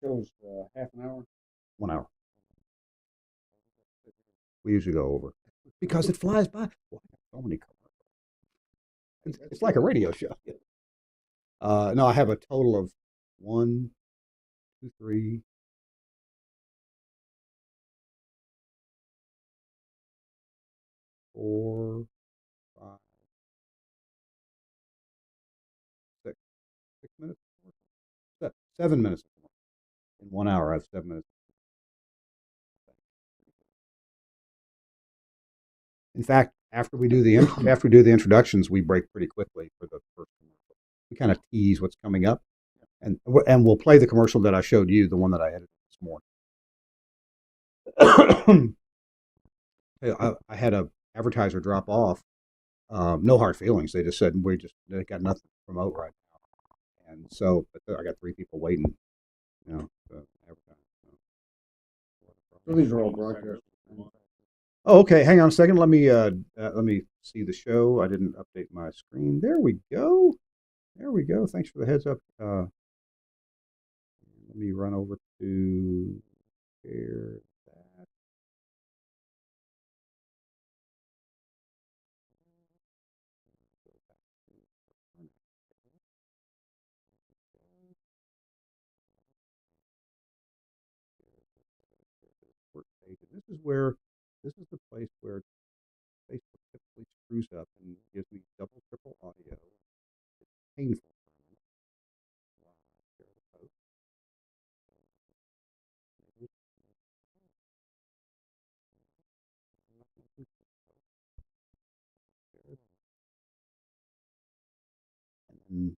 Shows half an hour. 1 hour. We usually go over because it flies by. Well, I got so many commercials. It's like a radio show. No, I have a total of 1, 2, 3, 4, 5, 6, 6 minutes. 7 minutes. In 1 hour, I have 7 minutes. In fact, after we do the introductions, we break pretty quickly for the first commercial. We kind of tease what's coming up, and we'll play the commercial that I showed you, the one that I edited this morning. I had a advertiser drop off. No hard feelings. They just said they got nothing to promote right now, and so but I got 3 people waiting. To advertise. So these are all broadcast. Oh, okay. Hang on a second. Let me see the show. I didn't update my screen. There we go. There we go. Thanks for the heads up. Let me run over to share that. This is the place where Facebook typically screws up and gives me double, triple audio. It's painful. And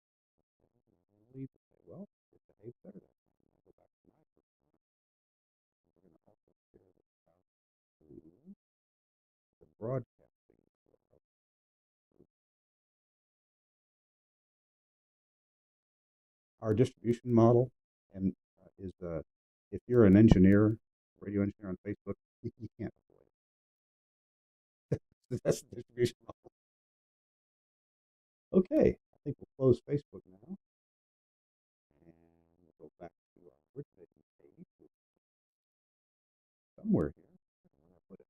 well, it behaves better that time. I'll go back to my first one. We're going to also share this out to the broadcasting. Our distribution model and is if you're an engineer, radio engineer on Facebook, you can't avoid it. That's the distribution model. Okay, I think we'll close Facebook now. And we'll go back to our originating page, which is somewhere here. Where did I put it?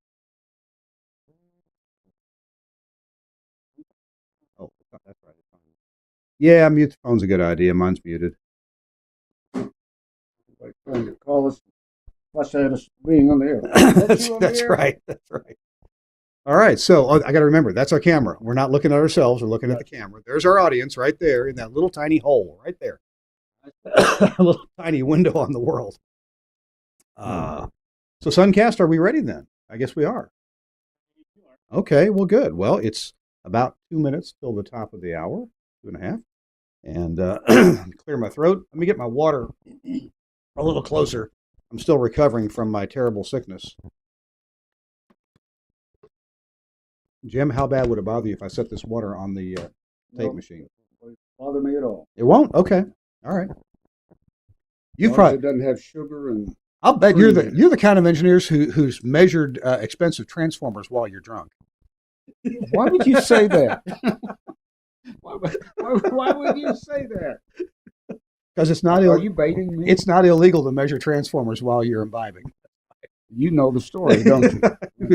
Oh, that's right. It's on. Yeah, mute the phone's a good idea. Mine's muted. Like trying to call us, fuss at us being on the air. That's right. That's right. All right. So I got to remember, that's our camera. We're not looking at ourselves. We're looking at the camera. There's our audience right there in that little tiny hole right there. A little tiny window on the world. So Suncast, are we ready then? I guess we are. Okay. Well, good. Well, it's about 2 minutes till the top of the hour, 2.5. And clear my throat. Let me get my water a little closer. I'm still recovering from my terrible sickness. Jim, how bad would it bother you if I set this water on the tape machine? It won't bother me at all. It won't? Okay. All right. You've probably it doesn't have sugar and. I'll bet you're the kind of engineers who's measured expensive transformers while you're drunk. Why would you say that? Why would you say that? Because it's not. Are you baiting me? It's not illegal to measure transformers while you're imbibing. You know the story, don't you?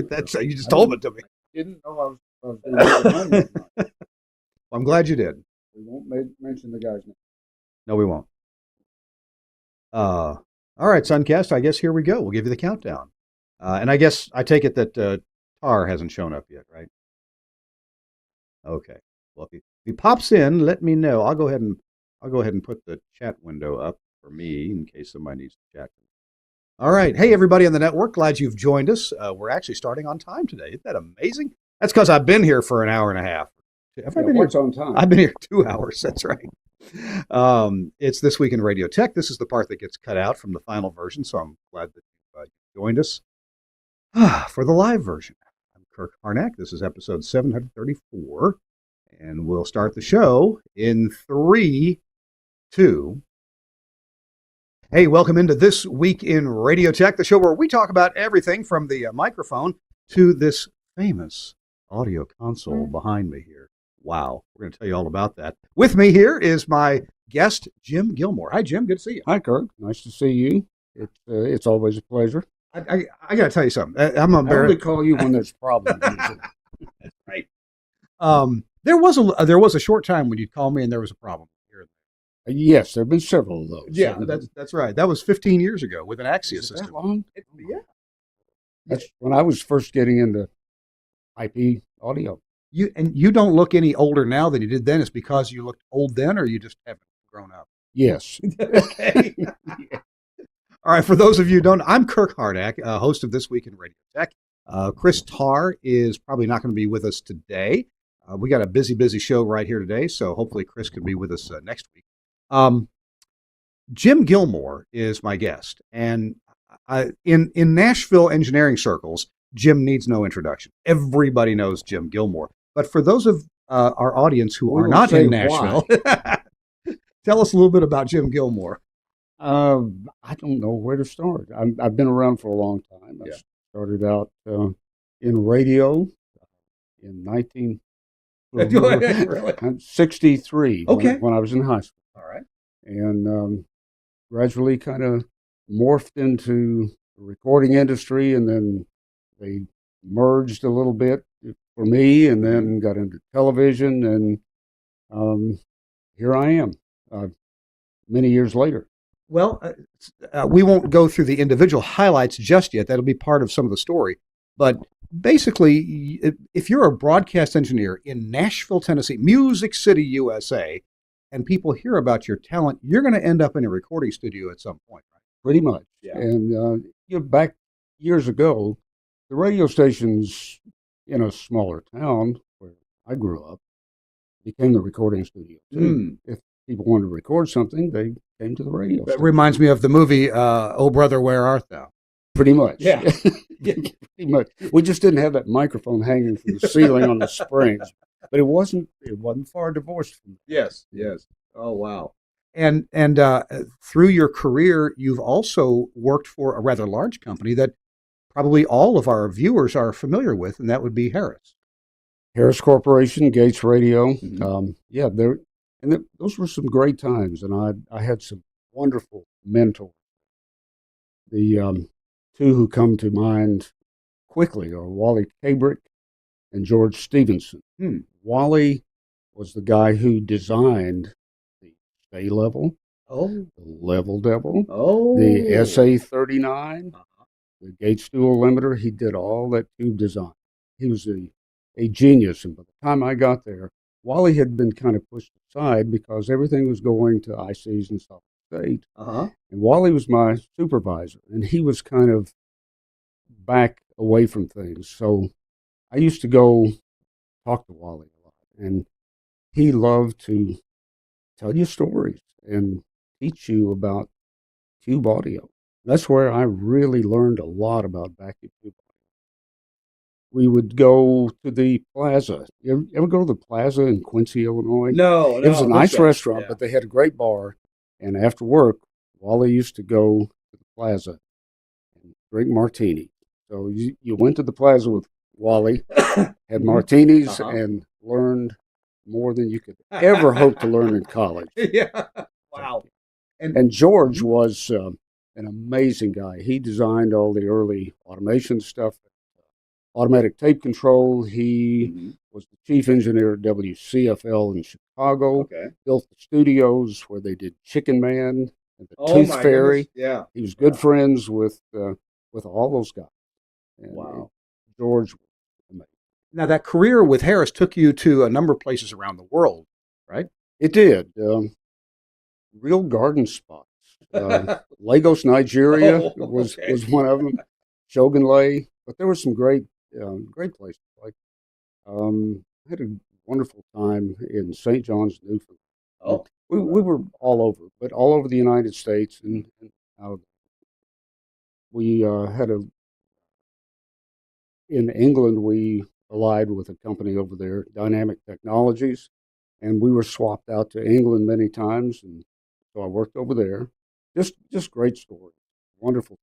That's you just told it to me. Didn't know I was doing it. Well, I'm glad you did. We won't mention the guy's name. No, we won't. All right, Suncast. I guess here we go. We'll give you the countdown. And I guess I take it that Tar hasn't shown up yet, right? Okay. Well, if he pops in, let me know. I'll go ahead and put the chat window up for me in case somebody needs to chat. All right. Hey, everybody on the network. Glad you've joined us. We're actually starting on time today. Isn't that amazing? That's because I've been here for an hour and a half. Have I been here on time? I've been here 2 hours. That's right. It's This Week in Radio Tech. This is the part that gets cut out from the final version, so I'm glad that you joined us for the live version. I'm Kirk Harnack. This is episode 734, and we'll start the show in 3, 2. Hey, welcome into This Week in Radio Tech, the show where we talk about everything from the microphone to this famous audio console behind me here. Wow, we're going to tell you all about that. With me here is my guest, Jim Gilmore. Hi, Jim. Good to see you. Hi, Kirk. Nice to see you. It's always a pleasure. I got to tell you something. I'm I only embarrassed. call you when there's problems. usually. That's right. There was a short time when you'd call me and there was a problem here. Yes, there have been several of those. Yeah, that's right. That was 15 years ago with an Axia Is it system. that long? Yeah. That's when I was first getting into IP audio. You don't look any older now than you did then. It's because you looked old then, or you just haven't grown up. Yes. Okay. All right. For those of you who don't, I'm Kirk Hardak, host of This Week in Radio Tech. Chris Tarr is probably not going to be with us today. We got a busy show right here today, so hopefully Chris can be with us next week. Jim Gilmore is my guest, and in Nashville engineering circles, Jim needs no introduction. Everybody knows Jim Gilmore. But for those of our audience who are not in Nashville, tell us a little bit about Jim Gilmore. I don't know where to start. I've been around for a long time. I started out in radio in 1963 when I was in high school. All right. And gradually kind of morphed into the recording industry, and then they merged a little bit for me, and then got into television, and here I am many years later. Well, we won't go through the individual highlights just yet. That'll be part of some of the story. But basically, if you're a broadcast engineer in Nashville, Tennessee, Music City, USA, and people hear about your talent, you're going to end up in a recording studio at some point, right? Pretty much. Yeah. And back years ago, the radio stations in a smaller town where I grew up became the recording studio too. If people wanted to record something, they came to the radio station. That reminds me of the movie, Oh Brother, Where Art Thou? Pretty much. Yeah. Pretty much. We just didn't have that microphone hanging from the ceiling on the springs. But it wasn't far divorced from that. Yes. Oh, wow. And through your career, you've also worked for a rather large company that probably all of our viewers are familiar with, and that would be Harris. Harris Corporation, Gates Radio. Mm-hmm. Those were some great times, and I had some wonderful mentors. The two who come to mind quickly are Wally Kabrick and George Stevenson. Wally was the guy who designed the stay level, the level devil, the SA-39, the Gates dual limiter. He did all that tube design. He was a genius, and by the time I got there, Wally had been kind of pushed aside because everything was going to ICs and solid state. And Wally was my supervisor, and he was kind of back away from things. So I used to go talk to Wally a lot, and he loved to tell you stories and teach you about tube audio. That's where I really learned a lot about vacuum tube audio. We would go to the Plaza. You ever go to the Plaza in Quincy, Illinois? No. It was a nice restaurant, but they had a great bar. And after work, Wally used to go to the Plaza and drink martini. So you went to the Plaza with Wally, had martinis, and learned more than you could ever hope to learn in college. Yeah. Wow. And George was an amazing guy. He designed all the early automation stuff, automatic tape control. He was the chief engineer at WCFL in Chicago. Built the studios where they did Chicken Man and the Tooth Fairy. Goodness. Yeah. He was good friends with all those guys. And George was amazing. Now, that career with Harris took you to a number of places around the world, right? It did. Real garden spots. Lagos, Nigeria was one of them. Shogunlei. But there were some great places. Like I had a wonderful time in St. John's, Newfoundland. We were all over, but all over the United States and out. We had in England. We allied with a company over there, Dynamic Technologies, and we were swapped out to England many times, and so I worked over there. Just great stories, wonderful.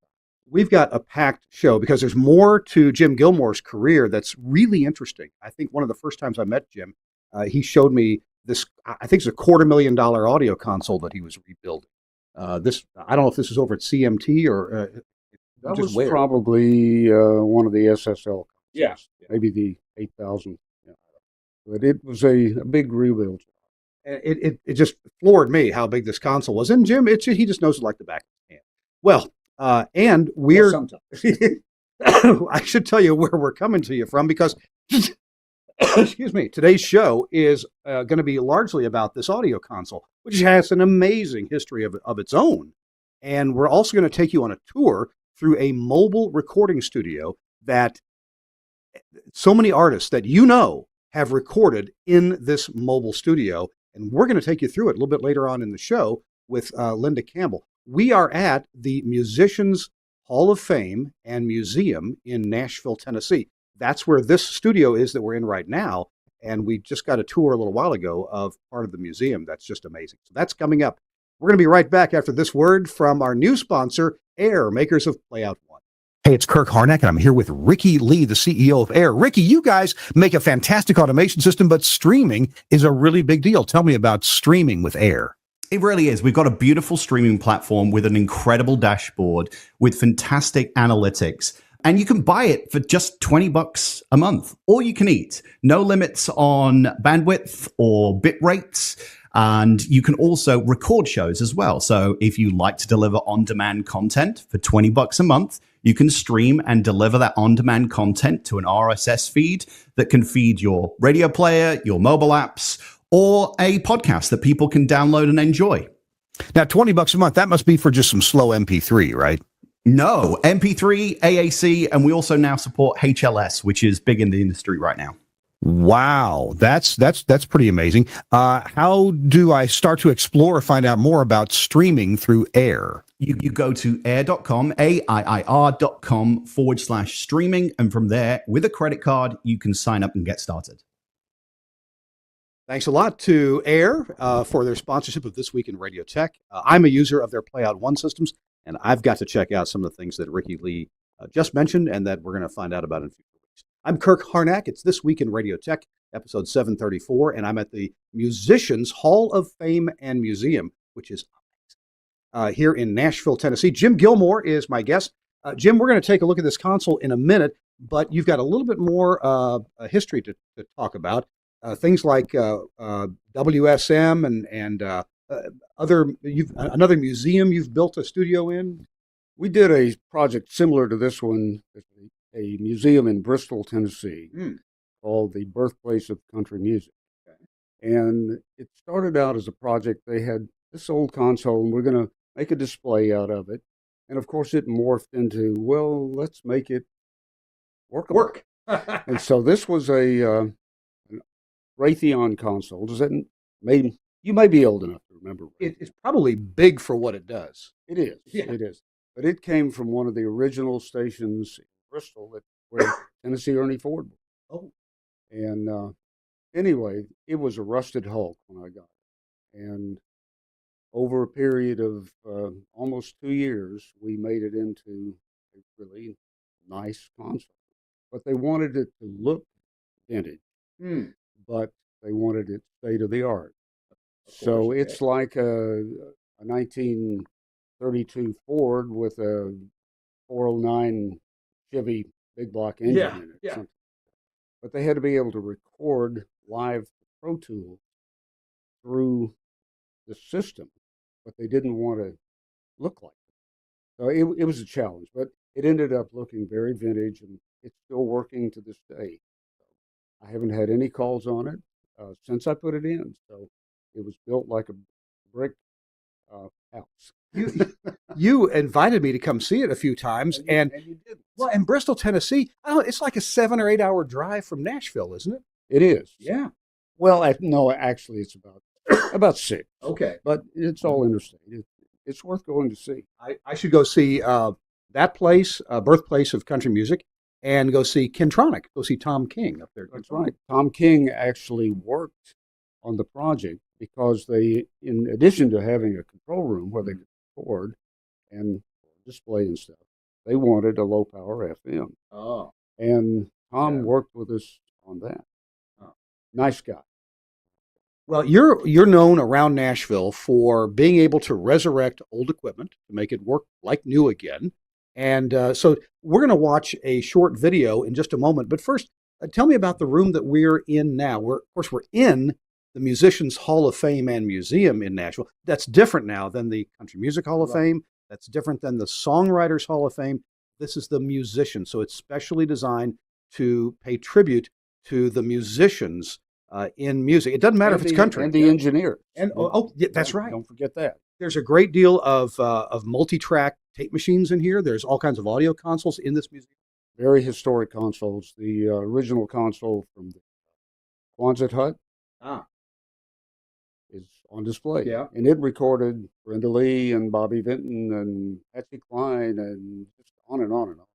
We've got a packed show because there's more to Jim Gilmore's career that's really interesting. I think one of the first times I met Jim, he showed me this, I think it's a $250,000 audio console that he was rebuilding. This, I don't know if this is over at CMT or That just was where. probably one of the SSL Yeah. consoles, maybe the 8000. Yeah. But it was a big rebuild. It just floored me how big this console was. And Jim, he just knows it like the back of his hand. Well, and we're Sometimes. I should tell you where we're coming to you from because excuse me, today's show is going to be largely about this audio console, which has an amazing history of its own. And we're also going to take you on a tour through a mobile recording studio that so many artists that you know have recorded in this mobile studio. And we're going to take you through it a little bit later on in the show with Linda Campbell. We are at the Musicians Hall of Fame and Museum in Nashville, Tennessee. That's where this studio is that we're in right now. And we just got a tour a little while ago of part of the museum. That's just amazing. So that's coming up. We're going to be right back after this word from our new sponsor, Air, makers of Playout One. Hey, it's Kirk Harnack, and I'm here with Ricky Lee, the CEO of Air. Ricky, you guys make a fantastic automation system, but streaming is a really big deal. Tell me about streaming with Air. It really is. We've got a beautiful streaming platform with an incredible dashboard with fantastic analytics. And you can buy it for just $20 a month. All you can eat. No limits on bandwidth or bit rates. And you can also record shows as well. So if you like to deliver on-demand content for $20 a month, you can stream and deliver that on-demand content to an RSS feed that can feed your radio player, your mobile apps, or a podcast that people can download and enjoy. Now, $20 a month, that must be for just some slow MP3, right? No, MP3, AAC, and we also now support HLS, which is big in the industry right now. Wow, that's pretty amazing. How do I start to explore or find out more about streaming through Air? You go to air.com, AIIR.com/streaming. And from there, with a credit card, you can sign up and get started. Thanks a lot to Air for their sponsorship of This Week in Radio Tech. I'm a user of their Playout One systems, and I've got to check out some of the things that Ricky Lee just mentioned and that we're going to find out about in future weeks. I'm Kirk Harnack. It's This Week in Radio Tech, episode 734, and I'm at the Musicians Hall of Fame and Museum, which is here in Nashville, Tennessee. Jim Gilmore is my guest. Jim, we're going to take a look at this console in a minute, but you've got a little bit more history to talk about. Things like WSM and other. Another museum you've built a studio in. We did a project similar to this one, a museum in Bristol, Tennessee, called the Birthplace of Country Music. Okay. And it started out as a project. They had this old console, and we're going to make a display out of it. And of course, it morphed into, well, let's make it workable. And so this was a Raytheon console. Does that maybe you may be old enough to remember? It's probably big for what it does. It is. Yeah. It is. But it came from one of the original stations in Bristol where Tennessee Ernie Ford was. Oh. And anyway, it was a rusted hulk when I got it. And over a period of almost 2 years, we made it into a really nice console. But they wanted it to look vintage, but they wanted it state of the art. So it's like a 1932 Ford with a 409 Chevy big block engine in it. Yeah. But they had to be able to record live Pro Tools through the system, but they didn't want to look like it. So it was a challenge, but it ended up looking very vintage, and it's still working to this day. I haven't had any calls on it since I put it in. So it was built like a brick house. You invited me to come see it a few times, and you did. Well, in Bristol, Tennessee, it's like a 7 or 8 hour drive from Nashville, isn't it? It is. Yeah. Well, no, actually, it's about 6. Okay, but it's all interstate. It's worth going to see. I should go see that place, birthplace of country music, and go see Kintronic. Go see Tom King up there. That's right. Tom King actually worked on the project because they, in addition to having a control room where they could record and display and stuff, they wanted a low power FM. Oh. And Tom worked with us on that. Oh. Nice guy. Well, you're known around Nashville for being able to resurrect old equipment to make it work like new again. And so we're going to watch a short video in just a moment. But first, tell me about the room that we're in now. Of course, we're in the Musicians Hall of Fame and Museum in Nashville. That's different now than the Country Music Hall of Fame. That's different than the Songwriters Hall of Fame. This is the musician. So it's specially designed to pay tribute to the musicians in music. It doesn't matter if it's country. And the engineer. And yeah, that's right. Don't forget that. There's a great deal of multi-track tape machines in here. There's all kinds of audio consoles in this museum. Very historic consoles. The original console from the Quonset hut is on display. Yeah. And it recorded Brenda Lee and Bobby Vinton and Patsy Cline and just on and on and on.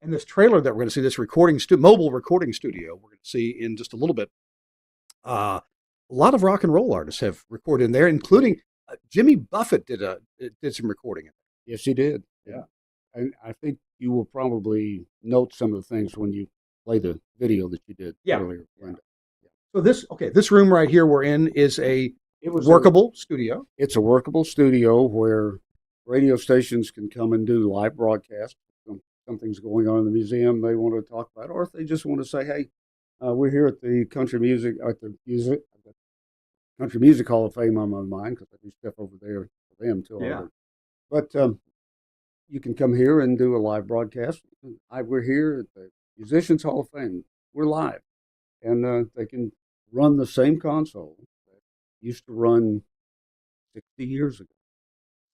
And this trailer that we're going to see, this mobile recording studio, we're going to see in just a little bit. A lot of rock and roll artists have recorded in there, including Jimmy Buffett did some recording in there. Yes, he did. Yeah. And I think you will probably note some of the things when you play the video that you did earlier, Linda. So this room right here we're in is a workable studio. It's a workable studio where radio stations can come and do live broadcasts. Something's going on in the museum they want to talk about, or if they just want to say, hey, we're here at the Country Music Hall of Fame on my mind, because I do stuff over there for them too. Yeah. But you can come here and do a live broadcast. We're here at the Musicians Hall of Fame. We're live. And they can run the same console that used to run 60 years ago.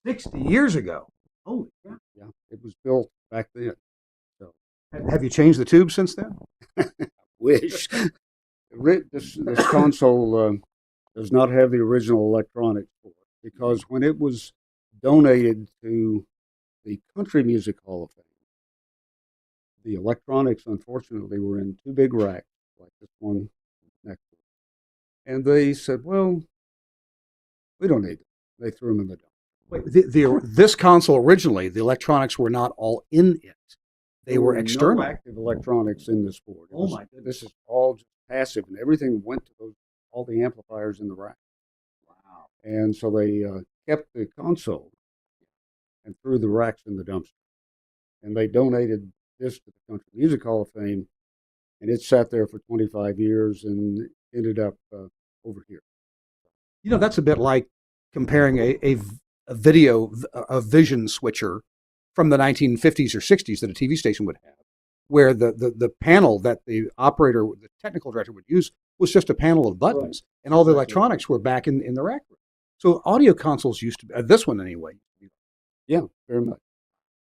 60 years ago? Holy cow. Yeah, it was built back then. So, have you changed the tube since then? Wish. This console does not have the original electronics for it, because when it was donated to the Country Music Hall of Fame, the electronics, unfortunately, were in two big racks, like this one next to it. And they said, well, we don't need them. They threw them in the dump. Wait, this console originally, the electronics were not all in it. They were external. No active electronics in this board. My goodness. This is all just passive, and everything went to all the amplifiers in the rack. Wow. And so they kept the console and threw the racks in the dumpster. And they donated this to the Country Music Hall of Fame, and it sat there for 25 years and ended up over here. You know, that's a bit like comparing a vision switcher from the 1950s or 60s that a TV station would have, where the panel that the operator, the technical director would use was just a panel of buttons, right, and all the electronics were back in the rack room. So audio consoles used to be, this one anyway. Yeah, very much.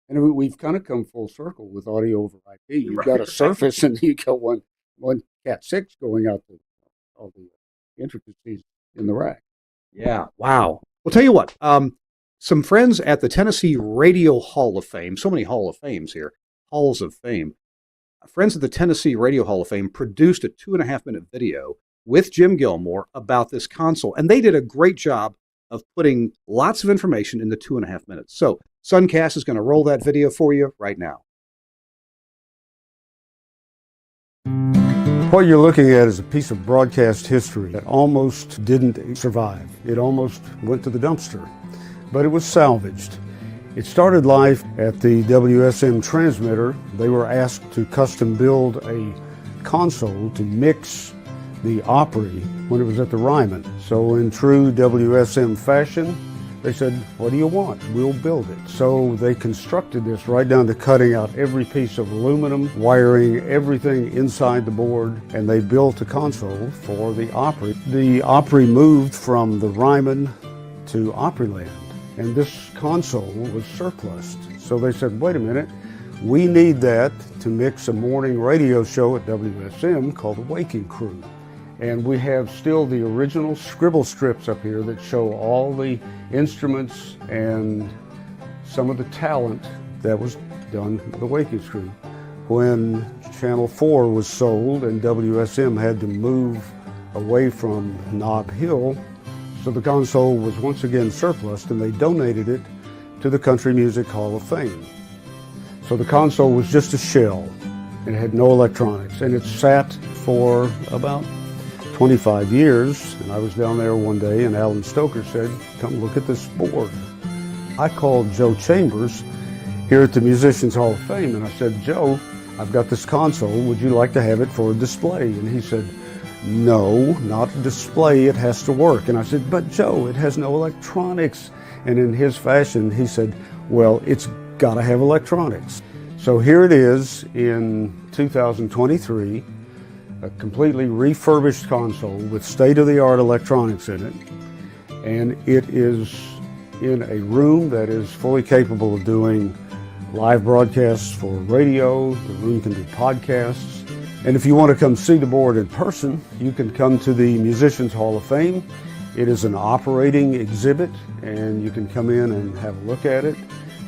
And we've kind of come full circle with audio over IP. You've got a Surface, and you got one Cat 6 going out to all the intricacies in the rack. Yeah, wow. Well, tell you what, some friends at the Tennessee Radio Hall of Fame, so many Hall of Fames here, Halls of Fame, friends at the Tennessee Radio Hall of Fame produced a 2.5-minute video with Jim Gilmore about this console, and they did a great job of putting lots of information in the 2.5 minutes. So Suncast is going to roll that video for you right now. What you're looking at is a piece of broadcast history that almost didn't survive. It almost went to the dumpster, but it was salvaged. It started life at the WSM transmitter. They were asked to custom build a console to mix the Opry when it was at the Ryman. So in true WSM fashion, they said, what do you want? We'll build it. So they constructed this right down to cutting out every piece of aluminum, wiring everything inside the board, and they built a console for the Opry. The Opry moved from the Ryman to Opryland, and this console was surplused. So they said, wait a minute, we need that to mix a morning radio show at WSM called The Waking Crew. And we have still the original scribble strips up here that show all the instruments and some of the talent that was done with the Waking Crew. When Channel 4 was sold and WSM had to move away from Nob Hill, so the console was once again surplused, and they donated it to the Country Music Hall of Fame. So the console was just a shell. It had no electronics, and it sat for about 25 years, and I was down there one day, and Alan Stoker said, "Come look at this board." I called Joe Chambers here at the Musicians Hall of Fame, and I said, "Joe, I've got this console. Would you like to have it for a display?" And he said, "No, not a display. It has to work." And I said, "But Joe, it has no electronics." And in his fashion, he said, "Well, it's got to have electronics." So here it is in 2023, a completely refurbished console with state-of-the-art electronics in it. And it is in a room that is fully capable of doing live broadcasts for radio. The room can do podcasts. And if you want to come see the board in person, you can come to the Musicians Hall of Fame. It is an operating exhibit, and you can come in and have a look at it.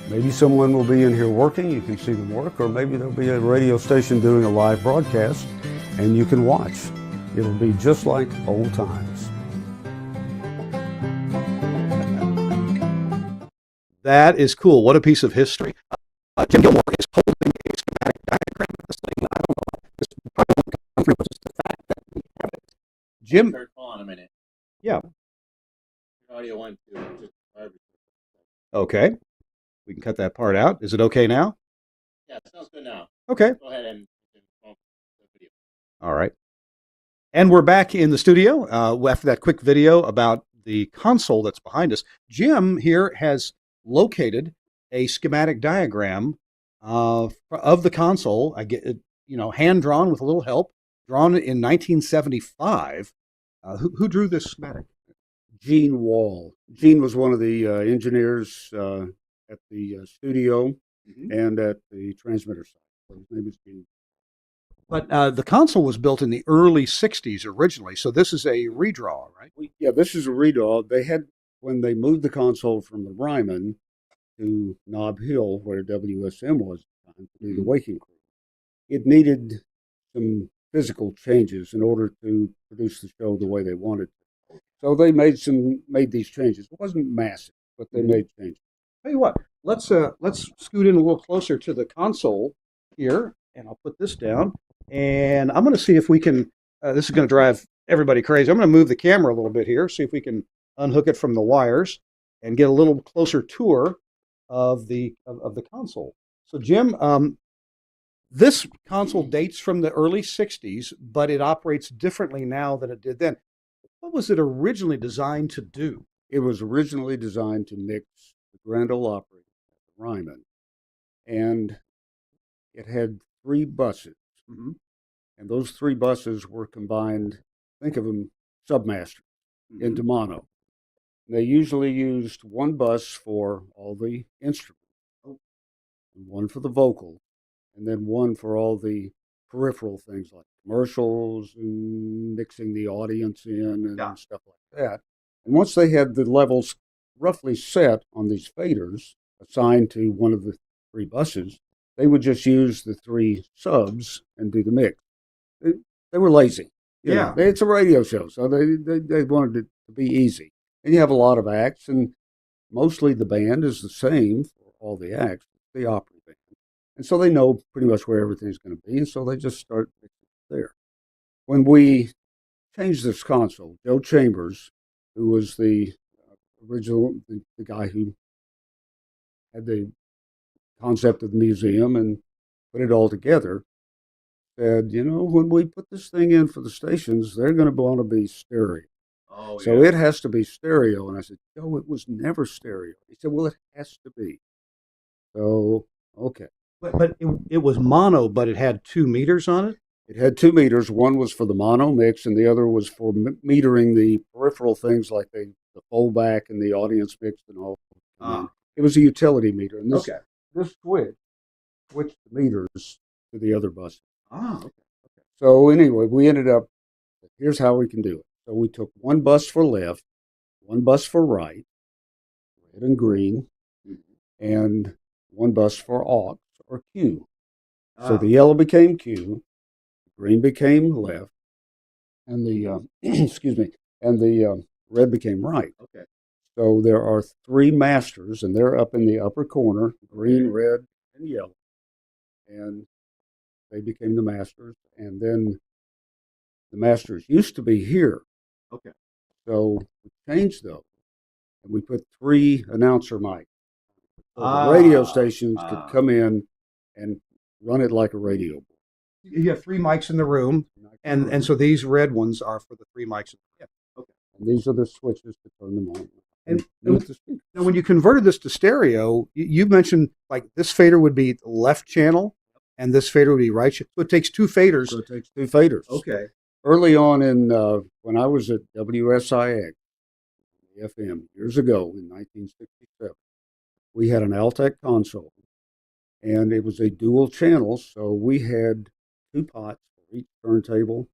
Maybe someone will be in here working, you can see them work, or maybe there'll be a radio station doing a live broadcast, and you can watch. It'll be just like old times. That is cool. What a piece of history. Jim Gilmore is holding a schematic diagram of this thing. I don't know. This probably won't come through, but just the fact that we have it. Jim? Turn on a minute. Yeah. Audio 1, 2. Just Okay. We can cut that part out. Is it okay now? yeah, it sounds good now. Okay. Go ahead and the video. All right. And we're back in the studio after that quick video about the console that's behind us. Jim here has located a schematic diagram of the console. I get it, hand drawn with a little help, drawn in 1975. Who drew this schematic? Gene Wall. Gene was one of the engineers at the studio and at the transmitter site. So his name is Gene. But the console was built in the early 60s originally, so this is a redraw, right? Yeah, this is a redraw. They had, when they moved the console from the Ryman to Nob Hill, where WSM was at the time, to do the Waking Crew, it needed some physical changes in order to produce the show the way they wanted to. So they made these changes. It wasn't massive, but they made changes. Tell you what, let's scoot in a little closer to the console here, and I'll put this down, and I'm going to see if we can. This is going to drive everybody crazy. I'm going to move the camera a little bit here, see if we can unhook it from the wires, and get a little closer tour of the console. So, Jim, this console dates from the early '60s, but it operates differently now than it did then. What was it originally designed to do? It was originally designed to mix the Grand Ole Opry at the Ryman, and it had 3 buses. And those 3 buses were combined, think of them submasters, into mono. And they usually used 1 bus for all the instruments, and 1 for the vocal, and then 1 for all the peripheral things like commercials and mixing the audience in and stuff like that. And once they had the levels roughly set on these faders assigned to one of the 3 buses, they would just use the 3 subs and do the mix. They were lazy. You know, it's a radio show, so they wanted it to be easy. And you have a lot of acts, and mostly the band is the same for all the acts, the opera band. And so they know pretty much where everything's going to be, and so they just start there. When we changed this console, Joe Chambers, who was the original, the guy who had the concept of the museum and put it all together, said, when we put this thing in for the stations, they're going to want to be stereo. So it has to be stereo. And I said, Joe, it was never stereo. He said, well, it has to be. So, okay. But it was mono, but it had 2 meters on it? It had 2 meters. One was for the mono mix, and the other was for metering the peripheral things like the foldback and the audience mix and all. It was a utility meter. And this switched the meters to the other bus. Okay. So anyway, we ended up, here's how we can do it. So we took 1 bus for left, 1 bus for right, red and green, and 1 bus for aux or Q. So the yellow became Q, green became left, and the and the red became right. Okay. So there are 3 masters, and they're up in the upper corner, green, red, and yellow, and they became the masters. And then The masters used to be here. Okay. So we changed those, and we put 3 announcer mics. So the Ah, radio stations could come in and run it like a radio. You have 3 mics in the room, and so these red ones are for the 3 mics. Yeah. Okay. And these are the switches to turn them on. And mute the speaker. now, when you converted this to stereo, you mentioned like this fader would be left channel, and this fader would be right. So it takes 2 faders. So it takes 2 faders. Okay. Early on in when I was at WSIX, FM, years ago in 1967, we had an Altec console, and it was a dual channel, so we had 2 pots for each turntable,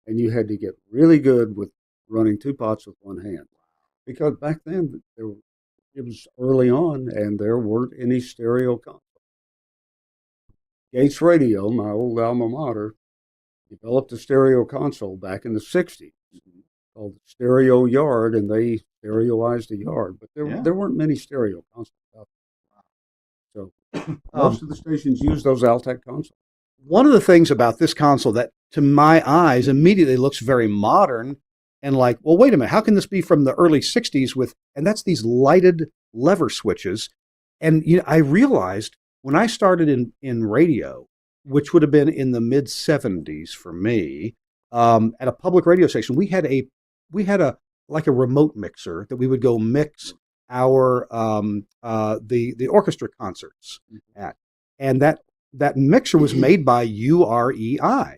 and you had to get really good with running 2 pots with one hand. Because back then, it was early on, and there weren't any stereo consoles. Gates Radio, my old alma mater, developed a stereo console back in the 60s called the Stereo Yard, and they stereoized a yard. But there weren't many stereo consoles out there. So most of the stations use those Altec consoles. One of the things about this console that, to my eyes, immediately looks very modern and like, well, wait a minute, how can this be from the early 60s and that's these lighted lever switches. And I realized when I started in radio, which would have been in the mid 70s for me, at a public radio station, we had a like a remote mixer that we would go mix our the orchestra concerts at, and that mixer was made by UREI.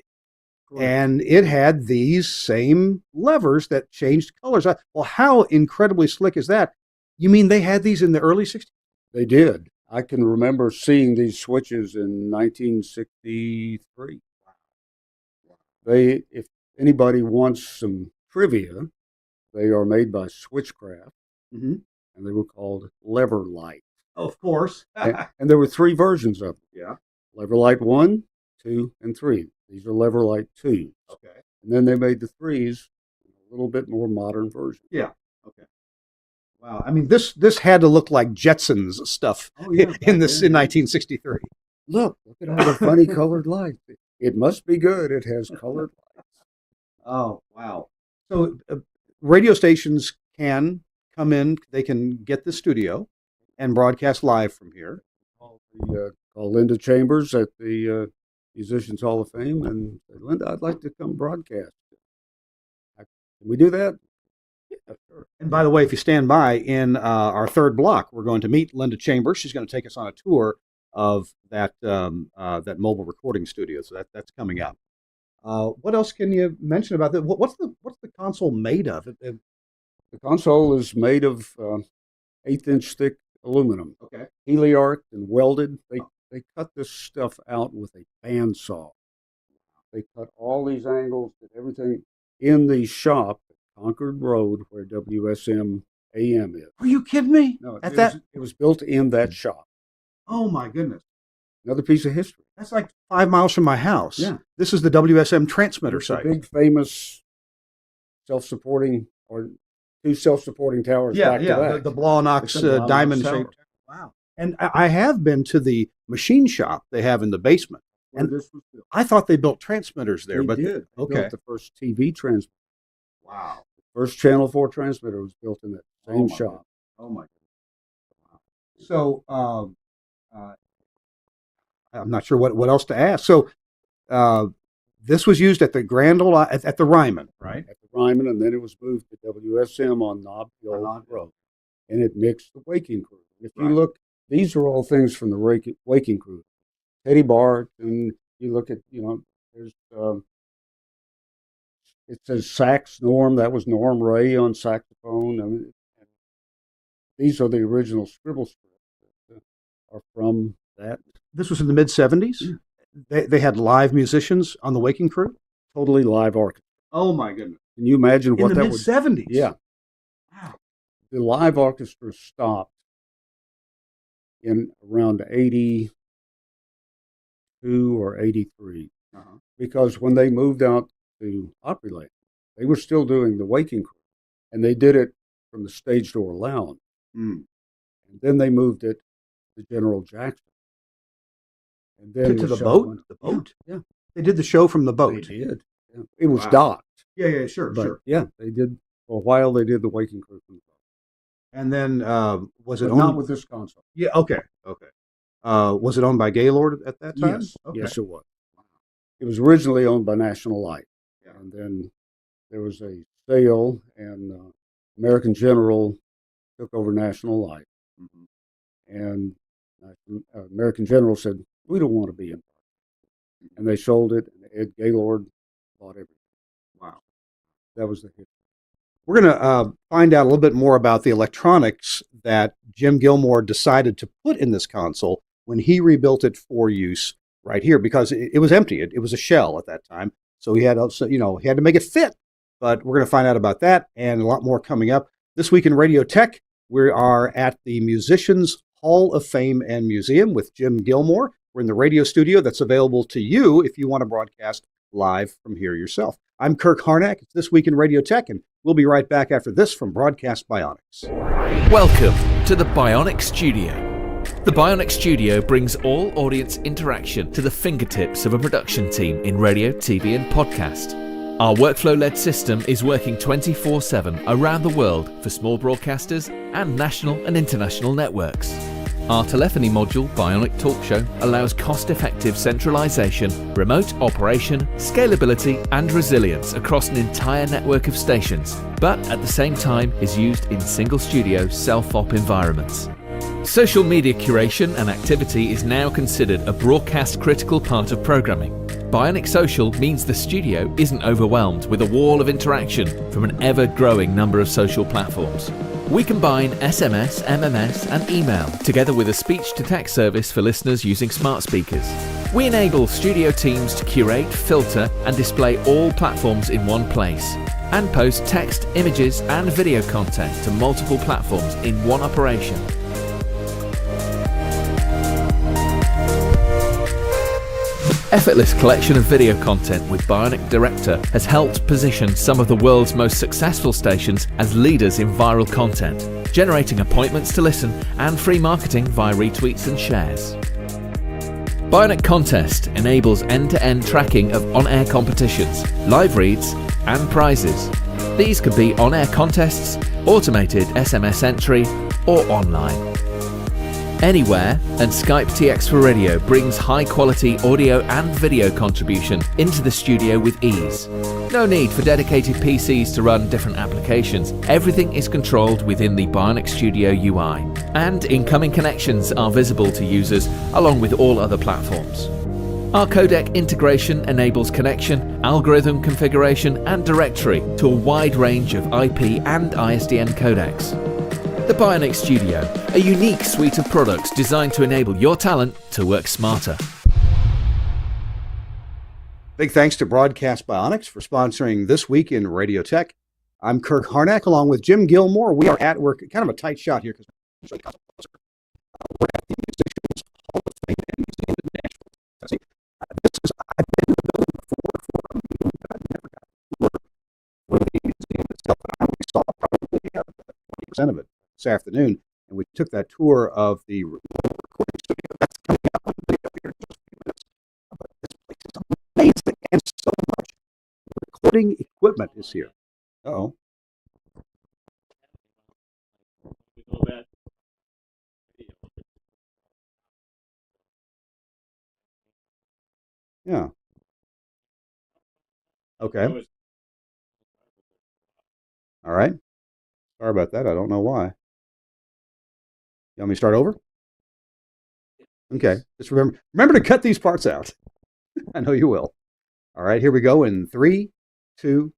And it had these same levers that changed colors. Well, how incredibly slick is that? You mean they had these in the early 60s? They did. I can remember seeing these switches in 1963. If anybody wants some trivia, they are made by Switchcraft, and they were called Lever Light. Of course. and there were 3 versions of them. Yeah. Lever Light 1, 2, and 3. These are Lever Light 2s. Okay. And then they made the 3s a little bit more modern version. Yeah. Okay. Wow. I mean, this had to look like Jetsons stuff in 1963. Look at all the funny colored lights. It must be good. It has colored lights. Oh, wow. So radio stations can come in, they can get the studio and broadcast live from here. Call Linda Chambers at the Musicians Hall of Fame and say, Linda, I'd like to come broadcast. Can we do that? Yeah, sure. And by the way, if you stand by in our 3rd block, we're going to meet Linda Chambers. She's going to take us on a tour of that mobile recording studio. So that's coming up. What else can you mention about that? What's the console made of? The console is made of 1/8-inch thick aluminum. Okay. Heliarched and welded. They cut this stuff out with a bandsaw. They cut all these angles and everything in the shop at Concord Road where WSM AM is. Are you kidding me? No, it was built in that shop. Oh my goodness. Another piece of history. That's like 5 miles from my house. Yeah. This is the WSM transmitter site. Big famous self-supporting or 2 self-supporting towers back to back. The Blawnox diamond-shaped. Wow. And I have been to the machine shop they have in the basement. And this was built. I thought they built transmitters there. They did. They Okay. built the first TV transmitter. Wow. The first Channel 4 transmitter was built in that same shop. Oh my God. Wow. So I'm not sure what else to ask. So this was used at the Grand Ole at the Ryman, right? At the Ryman, and then it was moved to WSM on Nob Hill Road, and it mixed the Waking Crew. If you look, these are all things from the Waking Crew. Teddy Bart, and you look at, there's it says sax Norm. That was Norm Ray on saxophone. I mean, these are the original scribble scripts that are from that. This was in the mid 70s. Yeah. They had live musicians on the Waking Crew. Totally live orchestra. Oh my goodness! Can you imagine what that was? In the mid 70s. Yeah. Wow. The live orchestra stopped in around 82 or 83 because when they moved out to Opryland, they were still doing the Waking Crew, and they did it from the Stage Door Lounge. And then they moved it to General Jackson. And then to the boat? The boat? Yeah. They did the show from the boat. They did. It was Wow. docked, Yeah, sure, but sure. yeah, they did for a while. They did the Waking Crew from the top, And then was it but not owned? with this console. Yeah, okay. Was it owned by Gaylord at that time? Yes, Okay. yes, it was. It was originally owned by National Light, Yeah. and then there was a sale, and American General took over National Light, Mhm. and American General said, "We don't want to be in," and they sold it. And Ed Gaylord bought everything. Wow. That was the hit. We're going to find out a little bit more about the electronics that Jim Gilmore decided to put in this console when he rebuilt it for use right here, because it was empty. It was a shell at that time. So he had also, he had to make it fit. But we're going to find out about that and a lot more coming up. This week in Radio Tech, we are at the Musicians Hall of Fame and Museum with Jim Gilmore. We're in the radio studio that's available to you if you want to broadcast live from here yourself. I'm Kirk Harnack. It's This Week in Radio Tech, and we'll be right back after this from Broadcast Bionics. Welcome to the Bionic Studio. The Bionic Studio brings all audience interaction to the fingertips of a production team in radio, TV, and podcast. Our workflow-led system is working 24/7 around the world for small broadcasters and national and international networks. Our telephony module, Bionic Talk Show, allows cost-effective centralization, remote operation, scalability, and resilience across an entire network of stations, but at the same time is used in single-studio self-op environments. Social media curation and activity is now considered a broadcast-critical part of programming. Bionic Social means the studio isn't overwhelmed with a wall of interaction from an ever-growing number of social platforms. We combine SMS, MMS, and email together with a speech-to-text service for listeners using smart speakers. We enable studio teams to curate, filter, and display all platforms in one place, and post text, images, and video content to multiple platforms in one operation. Effortless collection of video content with Bionic Director has helped position some of the world's most successful stations as leaders in viral content, generating appointments to listen and free marketing via retweets and shares. Bionic Contest enables end-to-end tracking of on-air competitions, live reads, and prizes. These could be on-air contests, automated SMS entry, or online. Anywhere, and Skype TX for Radio brings high-quality audio and video contribution into the studio with ease. No need for dedicated PCs to run different applications. Everything is controlled within the Bionic Studio UI, and incoming connections are visible to users along with all other platforms. Our codec integration enables connection, algorithm configuration, and directory to a wide range of IP and ISDN codecs. The Bionic Studio, a unique suite of products designed to enable your talent to work smarter. Big thanks to Broadcast Bionics for sponsoring This Week in Radio Tech. I'm Kirk Harnack along with Jim Gilmore. We are at work, kind of a tight shot here because we're at the Musicians Hall of Fame and Museum in Nashville, Tennessee. I've been in the building before for a meeting, but I've never got to tour with the museum itself. And I only saw probably 20% of it this afternoon, and we took that tour of the recording studio. That's coming out on video here in just a few minutes. But this place is amazing, and so much recording equipment is here. Uh-oh. We go back. Yeah. Okay. All right. Sorry about that. I don't know why. You want me to start over? Okay. Just remember to cut these parts out. I know you will. All right. Here we go in 3, 2,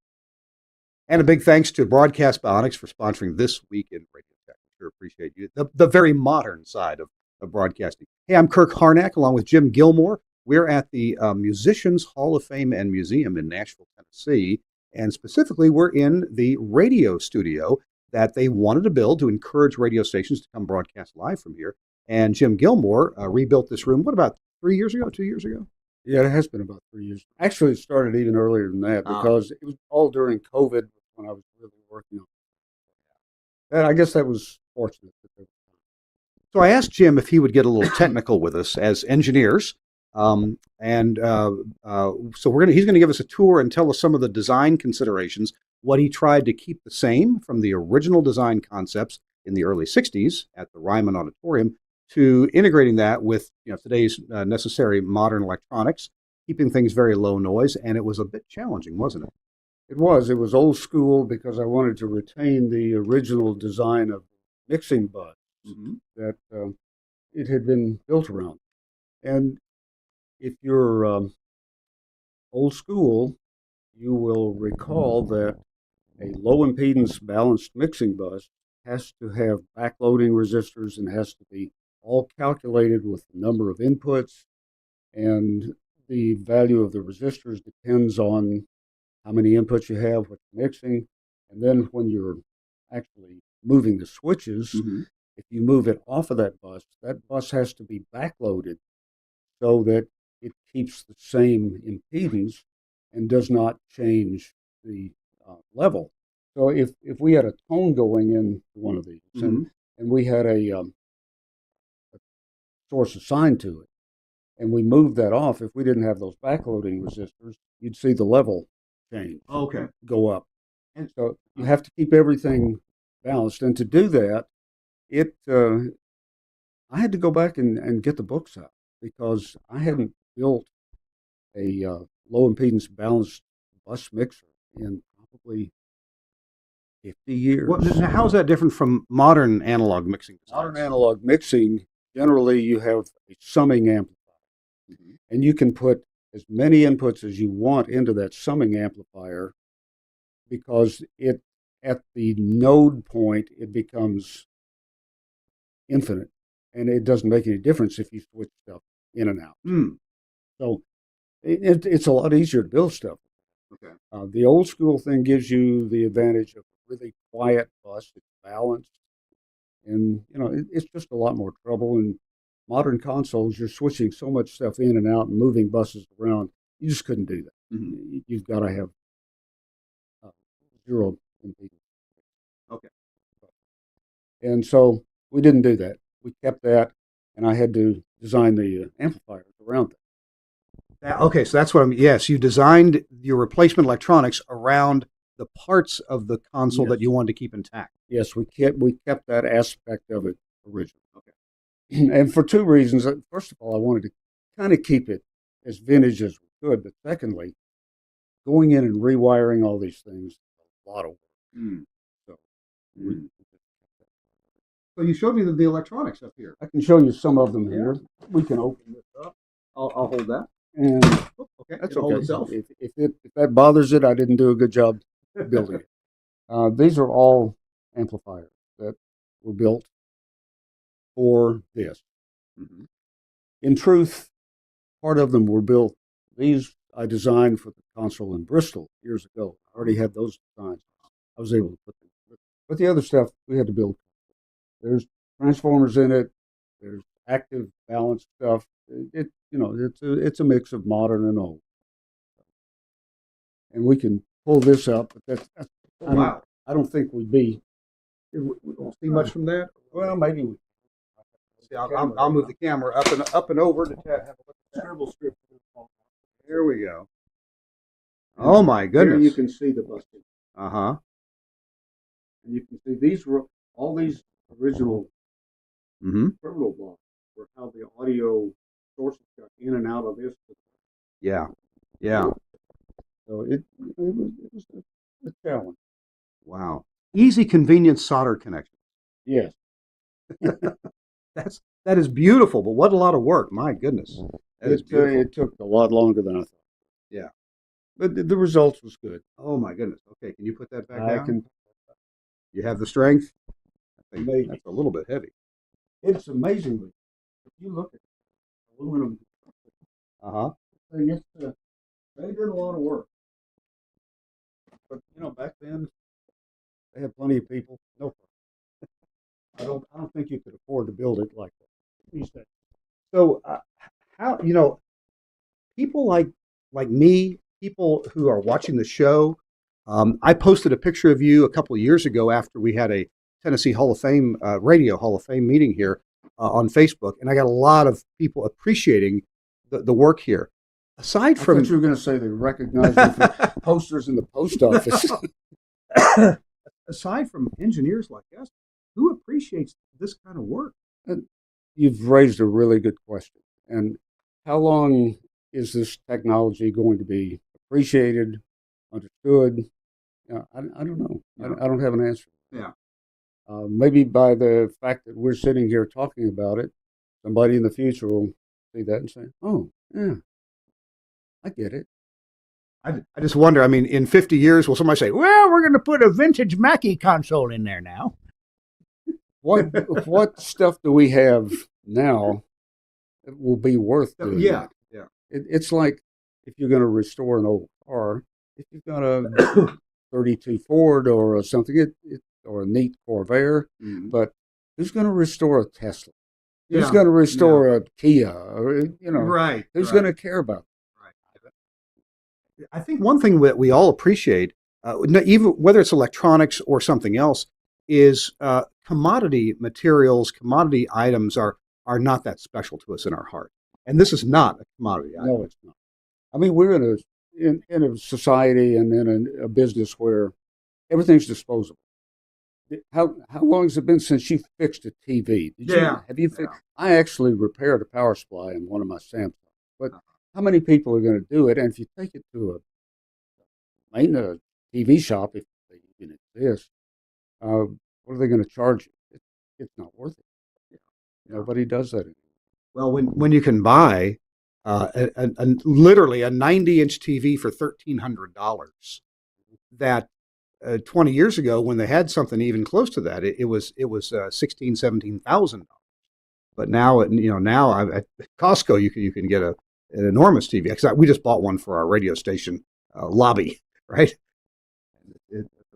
and a big thanks to Broadcast Bionics for sponsoring This Week in Radio Tech. Sure appreciate you. The very modern side of broadcasting. Hey, I'm Kirk Harnack along with Jim Gilmore. We're at the Musicians Hall of Fame and Museum in Nashville, Tennessee. And specifically, we're in the radio studio that they wanted to build to encourage radio stations to come broadcast live from here. And Jim Gilmore rebuilt this room, what, about 3 years ago, 2 years ago? Yeah, it has been about 3 years. Actually, it started even earlier than that because it was all during COVID when I was really working on it. And I guess that was fortunate. So I asked Jim if he would get a little technical with us as engineers. So he's going to give us a tour and tell us some of the design considerations, what he tried to keep the same from the original design concepts in the early 60s at the Ryman Auditorium to integrating that with today's necessary modern electronics, keeping things very low noise. And it was a bit challenging, wasn't it? It was old school because I wanted to retain the original design of mixing bus that it had been built around. And if you're old school, you will recall that a low impedance balanced mixing bus has to have backloading resistors and has to be all calculated with the number of inputs, and the value of the resistors depends on how many inputs you have, what you're mixing, and then when you're actually moving the switches, if you move it off of that bus has to be backloaded so that it keeps the same impedance and does not change the level. So if we had a tone going into one of these and we had a source assigned to it, and we moved that off, if we didn't have those backloading resistors, you'd see the level change, go up. And so you have to keep everything balanced. And to do that, I had to go back and get the books out because I hadn't built a low impedance balanced bus mixer in probably 50 years. Now, how is that different from modern analog mixing designs? Modern analog mixing, generally you have a summing amplifier. And you can put as many inputs as you want into that summing amplifier because at the node point, it becomes infinite. And it doesn't make any difference if you switch stuff in and out. So it's a lot easier to build stuff. Okay. The old school thing gives you the advantage of a really quiet bus. It's balanced. And, it's just a lot more trouble. And modern consoles, you're switching so much stuff in and out and moving buses around. You just couldn't do that. You've got to have zero impedance. Okay. And so we didn't do that. We kept that, and I had to design the amplifiers around that. Okay, so that's what yes, you designed your replacement electronics around the parts of the console that you wanted to keep intact. Yes, we kept that aspect of it original. Okay. And for two reasons. First of all, I wanted to kind of keep it as vintage as we could, but secondly, going in and rewiring all these things is a lot of work. So you showed me the electronics up here. I can show you some of them here. We can open this up. I'll hold that. And okay, that's hold okay. itself. If that bothers it, I didn't do a good job building it. These are all amplifiers that were built for this. In truth, part of them were built. These I designed for the console in Bristol years ago. I already had those designs. I was able to put them. But the other stuff we had to build. There's transformers in it. There's active balance stuff. It's a mix of modern and old. And we can pull this up, but that's wow. I don't think we'd be. We won't see much from that. Well, maybe we. See, I'll move the camera up and over to have a look at the scribble strip. Here we go. Oh my goodness! Here you can see the bus. And you can see these were all these original terminal blocks were how the audio sources got in and out of this. Yeah. So it was a challenge. Wow. Easy, convenient solder connection. Yes. That is beautiful, but what a lot of work. My goodness. That is beautiful. It took a lot longer than I thought. Yeah. But the results was good. Oh my goodness. Okay, can you put that back down? Can. You have the strength? I think Maybe. that's a little bit heavy. It's amazingly, if you look at aluminum, they did a lot of work. But back then they had plenty of people. No problem. I don't think you could afford to build it like that these days. So how people like me, people who are watching the show, I posted a picture of you a couple of years ago after we had a Tennessee Hall of Fame, Radio Hall of Fame meeting here on Facebook, and I got a lot of people appreciating the work here. Aside I from thought you were going to say they recognize me for posters in the post office. aside from engineers like us, who appreciates this kind of work? You've raised a really good question. And how long is this technology going to be appreciated, understood? I don't know. Yeah. I don't have an answer. Yeah. Maybe by the fact that we're sitting here talking about it, somebody in the future will see that and say, "Oh, yeah, I get it." I just wonder. I mean, in 50 years, will somebody say, "Well, we're going to put a vintage Mackie console in there now"? What stuff do we have now that will be worth doing? Yeah. It's like if you're going to restore an old car, if you've got a 32 Ford or something, or a neat Corvair, but who's going to restore a Tesla? Who's going to restore a Kia? Or, Right. Who's going to care about Right. I think one thing that we all appreciate, even whether it's electronics or something else, is commodity materials, commodity items are not that special to us in our heart. And this is not a commodity item. No, it's not. I mean, we're in a society and in a business where everything's disposable. How long has it been since you fixed a TV? Have you fixed? I actually repaired a power supply in one of my Samsungs. But how many people are going to do it? And if you take it to a TV shop, if they even exist, what are they going to charge you? It's not worth it. Nobody does that anymore. Well, when you can buy literally a 90-inch TV for $1,300, that 20 years ago, when they had something even close to that, it was $16,000-$17,000. But now, now at Costco you can get an enormous TV. Because we just bought one for our radio station lobby, right?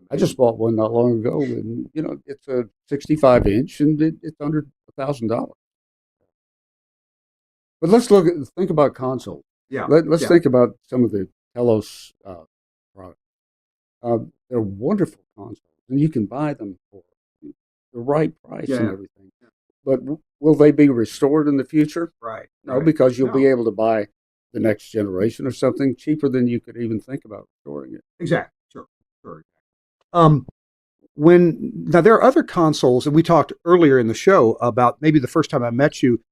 I just bought one not long ago, and it's a 65-inch, and it's under $1,000. But let's think about consoles. Yeah. Let's think about some of the Telos products. They're wonderful consoles, and you can buy them for the right price and everything. But will they be restored in the future? Right. No, because you'll be able to buy the next generation or something cheaper than you could even think about restoring it. Exactly. Sure. Now there are other consoles, and we talked earlier in the show about maybe the first time I met you.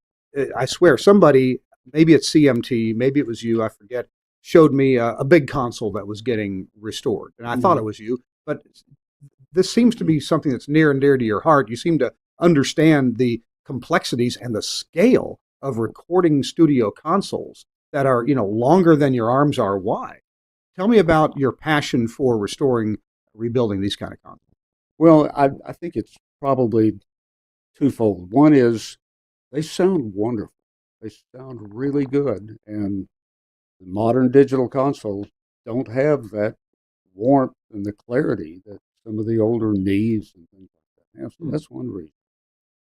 I swear somebody, maybe it's CMT, maybe it was you, I forget, showed me a big console that was getting restored. And I thought it was you, but this seems to be something that's near and dear to your heart. You seem to understand the complexities and the scale of recording studio consoles that are, longer than your arms are wide. Tell me about your passion for rebuilding these kind of consoles. Well, I think it's probably twofold. One is they sound wonderful. They sound really good. And the modern digital consoles don't have that warmth and the clarity that some of the older knees and things like that have. So that's one reason.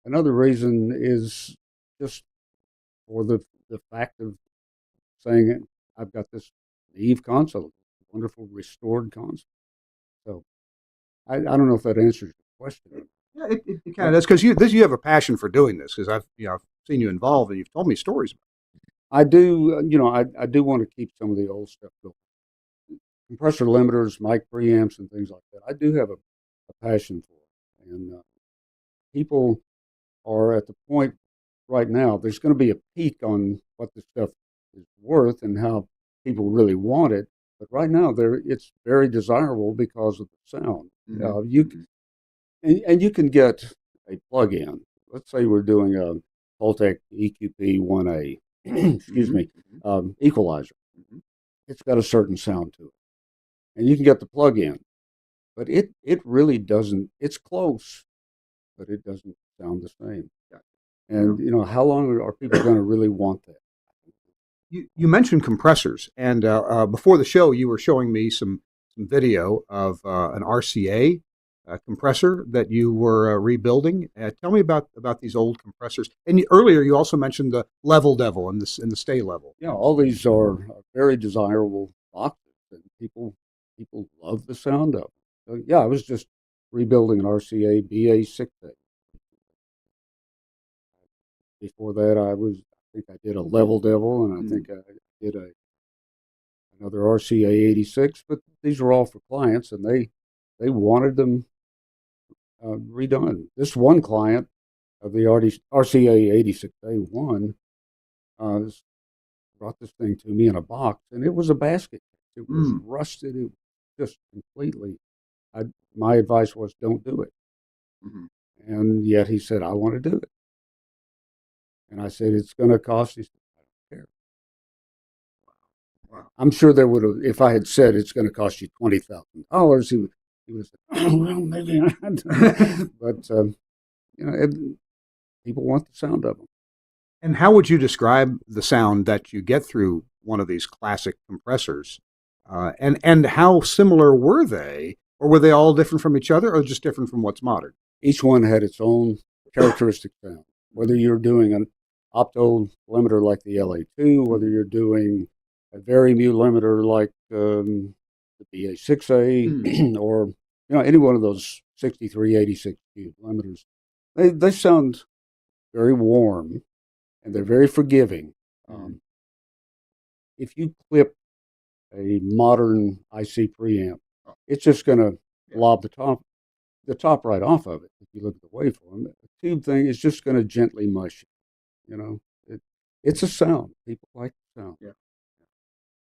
Another reason is just for the fact of saying, I've got this Neve console, wonderful restored console. So I don't know if that answers your question. Yeah, it kind of does, because you have a passion for doing this, because I've seen you involved and you've told me stories about it. I do, I do want to keep some of the old stuff going. Compressor limiters, mic preamps, and things like that. I do have a passion for it. And people are at the point right now, there's going to be a peak on what the stuff is worth and how people really want it. But right now, it's very desirable because of the sound. You can get a plug-in. Let's say we're doing a Pultec EQP 1A, excuse me, equalizer. It's got a certain sound to it. And you can get the plug-in. But it really doesn't, it's close, but it doesn't sound the same. And, how long are people going to really want that? You mentioned compressors, and before the show, you were showing me some video of an RCA compressor that you were rebuilding. Tell me about these old compressors. And earlier, you also mentioned the Level Devil and the Stay Level. Yeah, all these are very desirable boxes, and people love the sound of them. So, I was just rebuilding an RCA BA6A. Before that, I was think I did a Level Devil, and I think I did another RCA 86. But these are all for clients, and they wanted them redone. This one client of the RCA 86A1 brought this thing to me in a box, and it was a basket. It was rusted. It was just completely. My advice was, don't do it. And yet he said, I want to do it. And I said, it's going to cost you. I don't care. Wow. I'm sure there would have, if I had said it's going to cost you $20,000, he would have said, oh, well, maybe not. But, people want the sound of them. And how would you describe the sound that you get through one of these classic compressors? And how similar were they? Or were they all different from each other, or just different from what's modern? Each one had its own characteristic sound. Whether you're doing an opto limiter like the LA2, whether you're doing a vari-mu limiter like the BA6A, or any one of those 6386 cube limiters, they sound very warm, and they're very forgiving. If you clip a modern IC preamp, it's just going to lob the top right off of it. If you look at the waveform, the tube thing is just going to gently mush it. It's a sound. People like the sound. Yeah.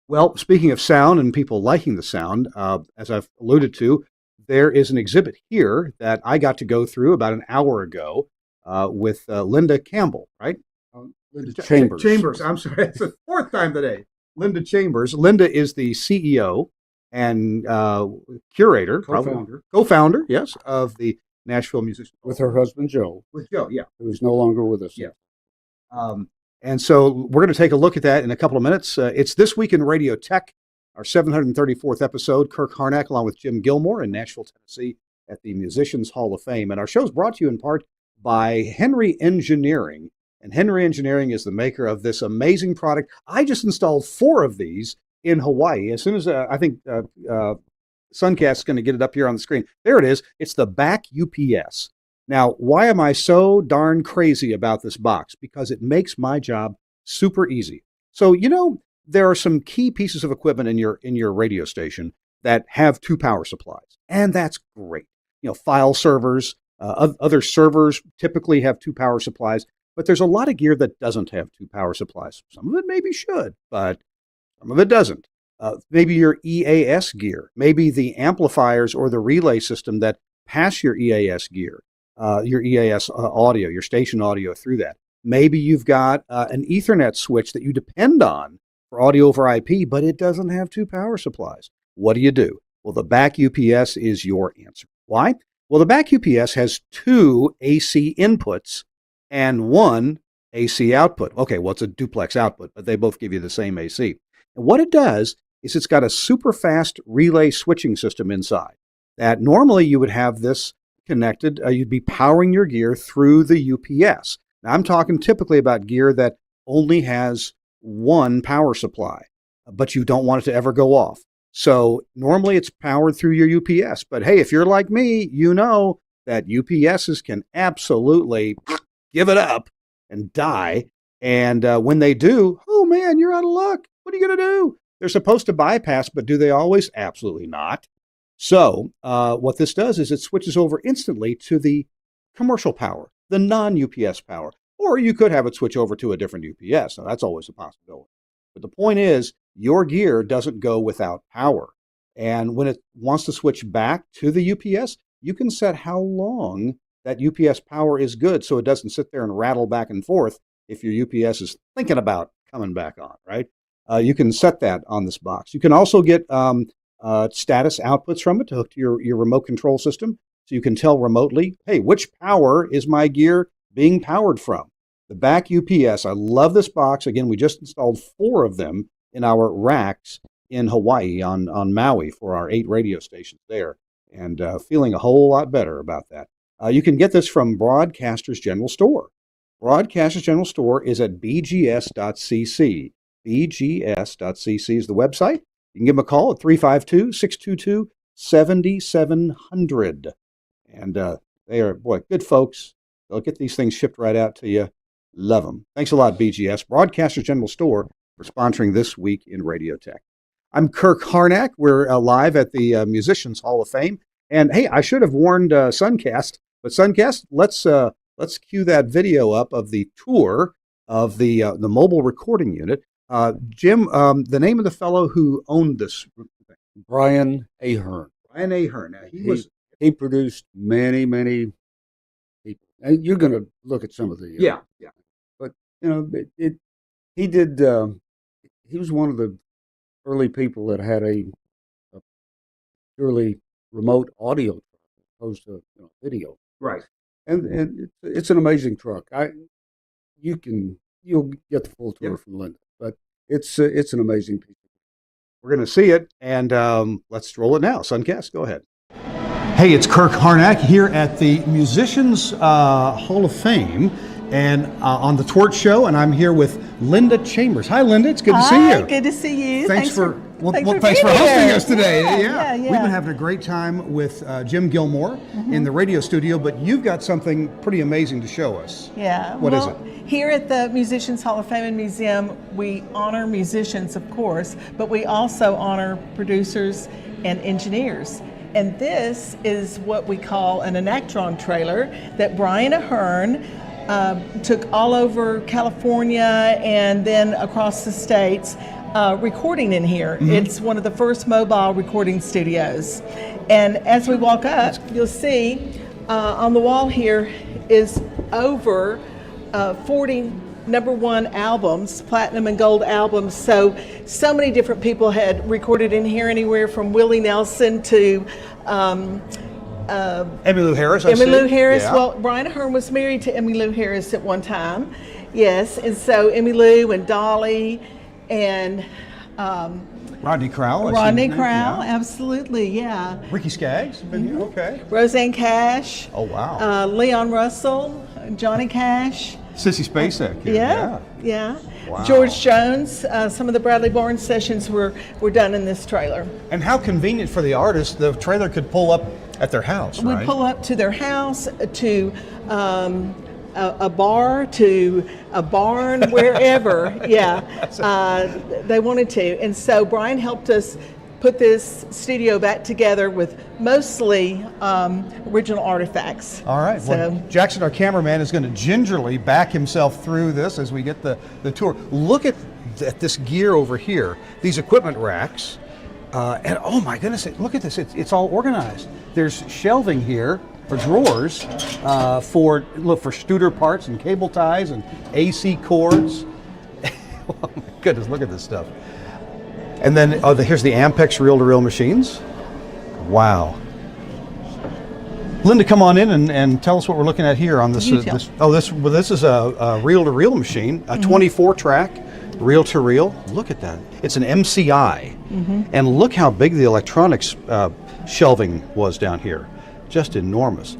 Well, speaking of sound and people liking the sound, as I've alluded to, there is an exhibit here that I got to go through about an hour ago with Linda Campbell, right? Linda Chambers. Chambers. I'm sorry. It's the fourth time today. Linda Chambers. Linda is the CEO and curator, co-founder, yes, of the Nashville Music with her husband Joe. With Joe, yeah, who is no longer with us. Yeah. And so we're going to take a look at that in a couple of minutes. It's This Week in Radio Tech, our 734th episode. Kirk Harnack, along with Jim Gilmore in Nashville, Tennessee, at the Musicians Hall of Fame. And our show is brought to you in part by Henry Engineering. And Henry Engineering is the maker of this amazing product. I just installed 4 of these in Hawaii. As soon as I think Suncast is going to get it up here on the screen. There it is. It's the back UPS. Now, why am I so darn crazy about this box? Because it makes my job super easy. So, there are some key pieces of equipment in your radio station that have 2 power supplies, and that's great. File servers, other servers typically have 2 power supplies, but there's a lot of gear that doesn't have 2 power supplies. Some of it maybe should, but some of it doesn't. Maybe your EAS gear, maybe the amplifiers or the relay system that pass your EAS gear, your EAS audio, your station audio through that. Maybe you've got an Ethernet switch that you depend on for audio over IP, but it doesn't have 2 power supplies. What do? Well, the back UPS is your answer. Why? Well, the back UPS has 2 AC inputs and 1 AC output. Okay, well, it's a duplex output, but they both give you the same AC. And what it does is it's got a super fast relay switching system inside that normally you would have this connected. You'd be powering your gear through the UPS. Now, I'm talking typically about gear that only has 1 power supply, but you don't want it to ever go off. So normally it's powered through your UPS. But hey, if you're like me, you know that UPSs can absolutely give it up and die. And when they do, oh man, you're out of luck. What are you going to do? They're supposed to bypass, but do they always? Absolutely not. So what this does is it switches over instantly to the commercial power, the non-UPS power. Or you could have it switch over to a different UPS. Now, that's always a possibility. But the point is, your gear doesn't go without power. And when it wants to switch back to the UPS, you can set how long that UPS power is good so it doesn't sit there and rattle back and forth if your UPS is thinking about coming back on, right? You can set that on this box. You can also get status outputs from it to hook to your remote control system. So you can tell remotely, hey, which power is my gear being powered from? The back UPS, I love this box. Again, we just installed 4 of them in our racks in Hawaii on Maui for our 8 radio stations there, and feeling a whole lot better about that. You can get this from Broadcasters General Store. Broadcasters General Store is at bgs.cc. bgs.cc is the website. You can give them a call at 352-622-7700. And they are, good folks. They'll get these things shipped right out to you. Love them. Thanks a lot, BGS, Broadcasters General Store, for sponsoring This Week in Radio Tech. I'm Kirk Harnack. We're live at the Musicians Hall of Fame. And hey, I should have warned Suncast, but Suncast, let's cue that video up of the tour of the mobile recording unit. Jim, the name of the fellow who owned this, Brian Ahern. Brian Ahern. Now, He produced many people, and you're going to look at some of the yeah. But he did. He was one of the early people that had a purely remote audio truck as opposed to video. Right. And it's an amazing truck. You'll get the full tour from Linda, but it's an amazing piece. We're going to see it, and let's roll it now. Suncast, go ahead. Hey, it's Kirk Harnack here at the Musicians Hall of Fame, and on the TWiRT show, and I'm here with Linda Chambers. Hi, Linda. It's good to see you. Good to see you. Thanks for being hosting here. us today. Yeah. We've been having a great time with Jim Gilmore in the radio studio, but you've got something pretty amazing to show us. Yeah. What is it? Here at the Musicians Hall of Fame and Museum, we honor musicians, of course, but we also honor producers and engineers. And this is what we call an Enactron trailer that Brian Ahern took all over California and then across the states, recording in here. It's one of the first mobile recording studios. And as we walk up, you'll see on the wall here is over 40 number one albums, platinum and gold albums. So many different people had recorded in here, anywhere from Willie Nelson to Emmylou Harris. Emmylou Harris. Yeah. Well, Brian Ahern was married to Emmylou Harris at one time. Yes, and so Emmylou and Dolly and Rodney Crowell. absolutely, yeah. Ricky Skaggs. Okay. Roseanne Cash. Oh, wow. Leon Russell, Johnny Cash. Sissy Spacek. Yeah. Wow. George Jones. Some of the Bradley Barnes sessions were done in this trailer. And how convenient for the artist, the trailer could pull up at their house, right? We'd pull up to their house, to a bar, to a barn, wherever. They wanted to. And so Brian helped us put this studio back together with mostly original artifacts. All right. Well, Jackson, our cameraman, is going to gingerly back himself through this as we get the tour. Look at this gear over here, these equipment racks. And oh my goodness, look at this. It's all organized. There's shelving here for drawers for Studer parts and cable ties and AC cords. Oh my goodness, look at this stuff. And then here's the Ampex reel-to-reel machines. Wow. Linda, come on in and tell us what we're looking at here on this. This is a reel-to-reel machine, a 24-track reel-to-reel. Look at that. It's an MCI. And look how big the electronics shelving was down here. Just enormous.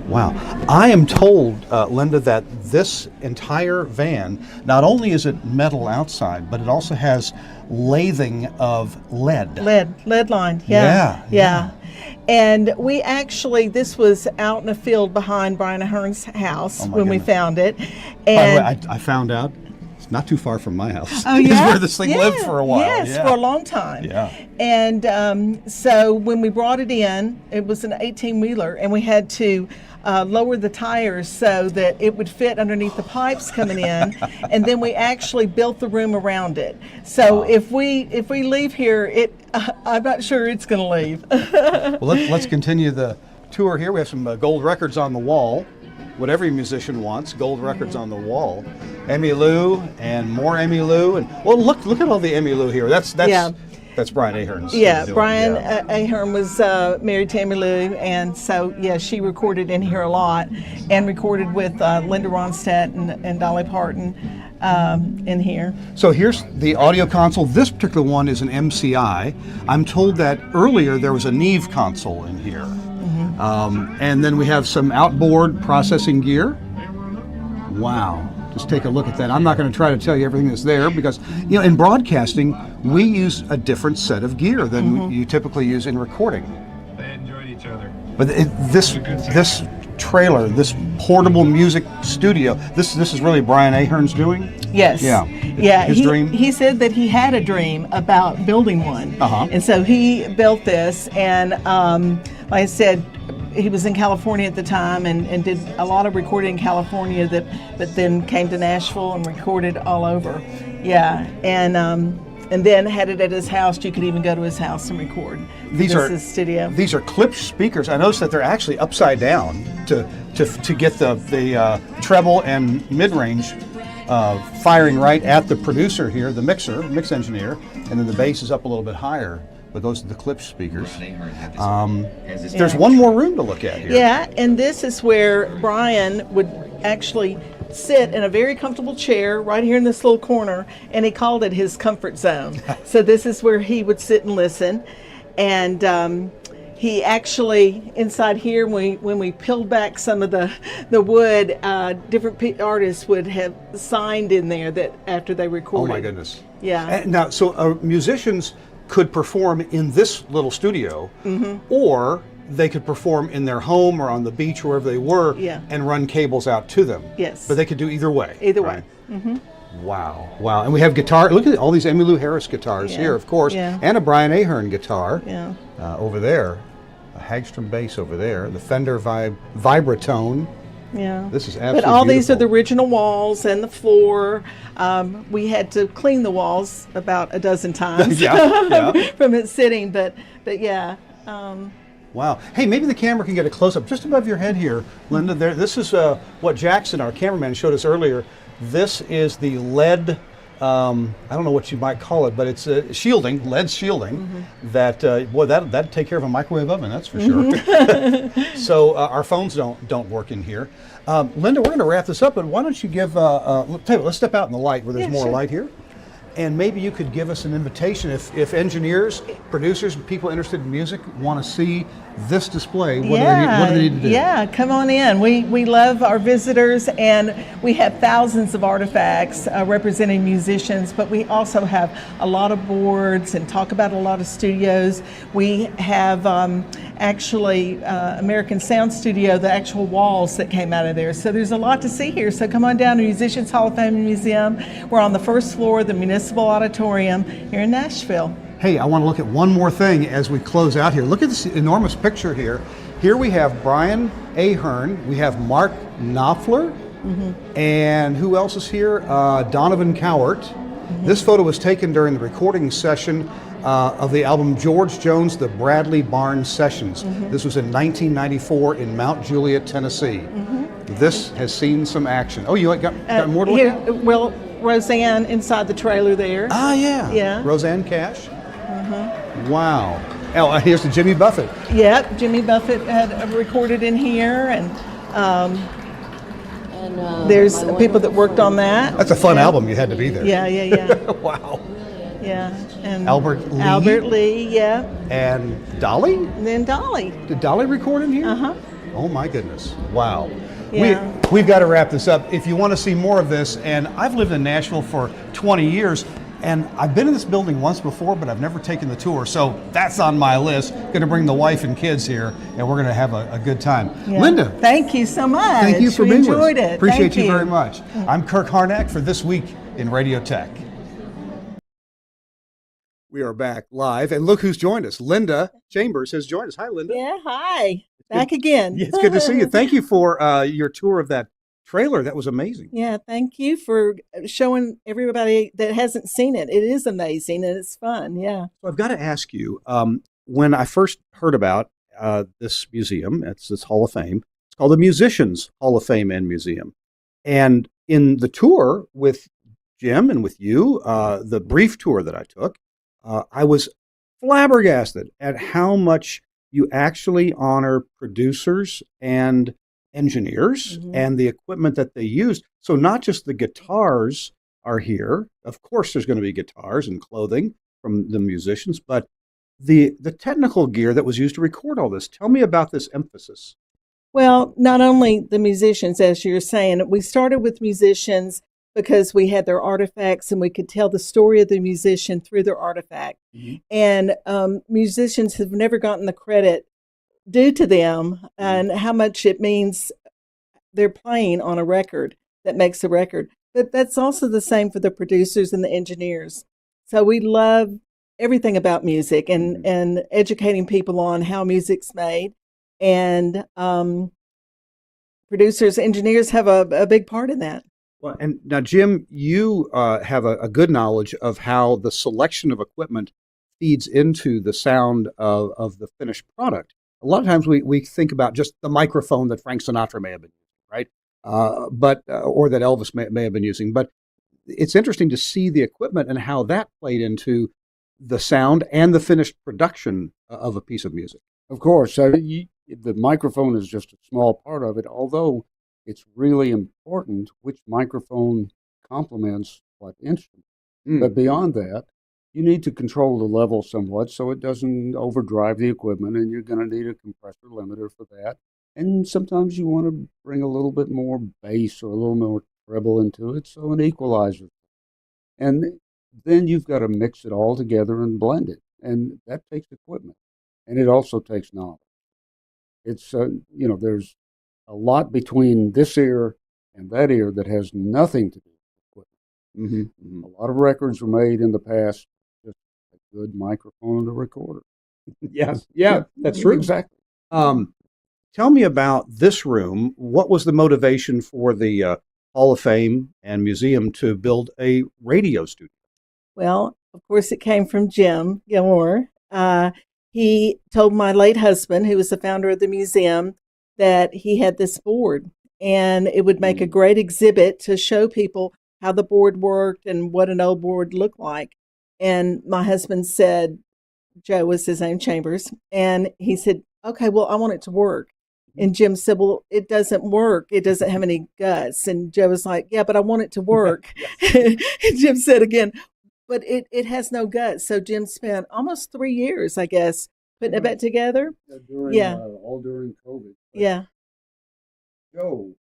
Wow. I am told, Linda, that this entire van, not only is it metal outside, but it also has lathing of lead. Lead lined, yeah. And we actually, this was out in a field behind Brian Ahern's house when we found it. And by the way, I found out it's not too far from my house. Oh, yeah? It's where this thing lived for a while. Yes, for a long time. Yeah. And so when we brought it in, it was an 18-wheeler, and we had to lower the tires so that it would fit underneath the pipes coming in, and then we actually built the room around it. So if we leave here, I'm not sure it's going to leave. Well, let's continue the tour here. We have some gold records on the wall. What every musician wants, gold records on the wall. Emmylou and more Emmylou, and well, look at all the Emmylou here. That's Brian Ahern's. Brian Ahern was married to Emmylou, and so she recorded in here a lot, and recorded with Linda Ronstadt and Dolly Parton in here. So here's the audio console. This particular one is an MCI. I'm told that earlier there was a Neve console in here. And then we have some outboard processing gear. Wow. Just take a look at that. I'm not going to try to tell you everything that's there because, in broadcasting, we use a different set of gear than you typically use in recording. They enjoyed each other. But this trailer, this portable music studio. This is really Brian Ahern's doing. Yes. Yeah. Yeah. His dream. He said that he had a dream about building one. Uh-huh. And so he built this. And like I said, he was in California at the time and did a lot of recording in California, but then came to Nashville and recorded all over. Yeah. And then had it at his house. You could even go to his house and record. These is his studio. These are clipped speakers. I noticed that they're actually upside down to get the treble and mid-range firing right at the producer here, the mix engineer, and then the bass is up a little bit higher. But those are the clipped speakers. There's one more room to look at here. Yeah, and this is where Brian would actually sit in a very comfortable chair right here in this little corner, and he called it his comfort zone. So this is where he would sit and listen. And he actually, inside here, when we peeled back some of the wood, different artists would have signed in there that after they recorded. Oh my goodness. Yeah. And now, so musicians could perform in this little studio, or they could perform in their home or on the beach, wherever they were, and run cables out to them. Yes. But they could do either way. Either right? way. Wow. Wow. And we have guitar. Look at all these Emmylou Harris guitars here, of course, and a Brian Ahern guitar over there, a Hagstrom bass over there, the Fender Vibratone. Yeah. This is absolutely But all these are the beautiful. original walls and the floor. We had to clean the walls about a dozen times from it sitting, but yeah. Wow. Hey, maybe the camera can get a close-up just above your head here, Linda. There. This is what Jackson, our cameraman, showed us earlier. This is the lead, I don't know what you might call it, but it's shielding, lead shielding, that, boy, that'd take care of a microwave oven, that's for sure. So our phones don't work in here. Linda, we're going to wrap this up, but why don't you give, tell you what, let's step out in the light where there's more light here. And maybe you could give us an invitation if engineers, producers, people interested in music want to see this display. What do they need to do? Yeah, come on in. We love our visitors, and we have thousands of artifacts representing musicians, but we also have a lot of boards and talk about a lot of studios. We have actually American Sound Studio, the actual walls that came out of there. So there's a lot to see here. So come on down to Musicians Hall of Fame Museum. We're on the first floor of the Municipal Auditorium here in Nashville. Hey, I want to look at one more thing as we close out here. Look at this enormous picture here. Here we have Brian Ahern, we have Mark Knopfler, and who else is here? Donovan Cowart. This photo was taken during the recording session of the album George Jones, The Bradley Barnes Sessions. This was in 1994 in Mount Juliet, Tennessee. This has seen some action. Oh, you got more to look at? Well, Roseanne inside the trailer there. Ah, yeah. Yeah. Roseanne Cash. Wow. Oh, here's the Jimmy Buffett. Yep, Jimmy Buffett had recorded in here, and there's people that worked on that. That's a fun album. You had to be there. Yeah. Wow. Yeah, and Albert Lee. Yeah. And Dolly? And then Dolly. Did Dolly record in here? Uh-huh. Oh my goodness. Wow. Yeah. We've got to wrap this up. If you want to see more of this, and I've lived in Nashville for 20 years, and I've been in this building once before, but I've never taken the tour. So that's on my list. Going to bring the wife and kids here, and we're going to have a good time. Yeah. Linda. Thank you so much. Thank you for we being with us. enjoyed it. Appreciate Thank you very much. I'm Kirk Harnack for This Week in Radio Tech. We are back live, and look who's joined us. Linda Chambers has joined us. Hi, Linda. Yeah, hi. Back again. It's good to see you. Thank you for your tour of that trailer. That was amazing. Yeah, thank you for showing everybody that hasn't seen it. It is amazing and it's fun. Yeah. So I've got to ask you, when I first heard about this museum, it's this Hall of Fame, it's called the Musicians Hall of Fame and Museum. And in the tour with Jim and with you, the brief tour that I took, I was flabbergasted at how much you actually honor producers and engineers and the equipment that they used. So not just the guitars are here. Of course, there's going to be guitars and clothing from the musicians, but the technical gear that was used to record all this. Tell me about this emphasis. Well, not only the musicians, as you're saying, we started with musicians because we had their artifacts and we could tell the story of the musician through their artifact. And musicians have never gotten the credit do to them and how much it means they're playing on a record that makes a record. But that's also the same for the producers and the engineers. So we love everything about music and educating people on how music's made. And producers, engineers have a big part in that. Well, and now, Jim, you have a good knowledge of how the selection of equipment feeds into the sound of the finished product. A lot of times we think about just the microphone that Frank Sinatra may have been using, right? Or that Elvis may have been using. But it's interesting to see the equipment and how that played into the sound and the finished production of a piece of music. Of course, the microphone is just a small part of it, although it's really important which microphone complements what instrument. But beyond that, you need to control the level somewhat so it doesn't overdrive the equipment, and you're going to need a compressor limiter for that. And sometimes you want to bring a little bit more bass or a little more treble into it, so an equalizer. And then you've got to mix it all together and blend it, and that takes equipment, and it also takes knowledge. It's there's a lot between this ear and that ear that has nothing to do with equipment. A lot of records were made in the past just a good microphone and a recorder. Yeah, that's true. Exactly. Tell me about this room. What was the motivation for the Hall of Fame and Museum to build a radio studio? Well, of course, it came from Jim Gilmore. He told my late husband, who was the founder of the museum, that he had this board and it would make a great exhibit to show people how the board worked and what an old board looked like. And my husband said, Joe was his name, Chambers, and he said, okay, well, I want it to work. And Jim said, well, it doesn't work. It doesn't have any guts. And Joe was like, yeah, but I want it to work. And Jim said again, but it has no guts. So Jim spent almost 3 years, I guess, putting it back together. All during COVID. But Yeah. Joe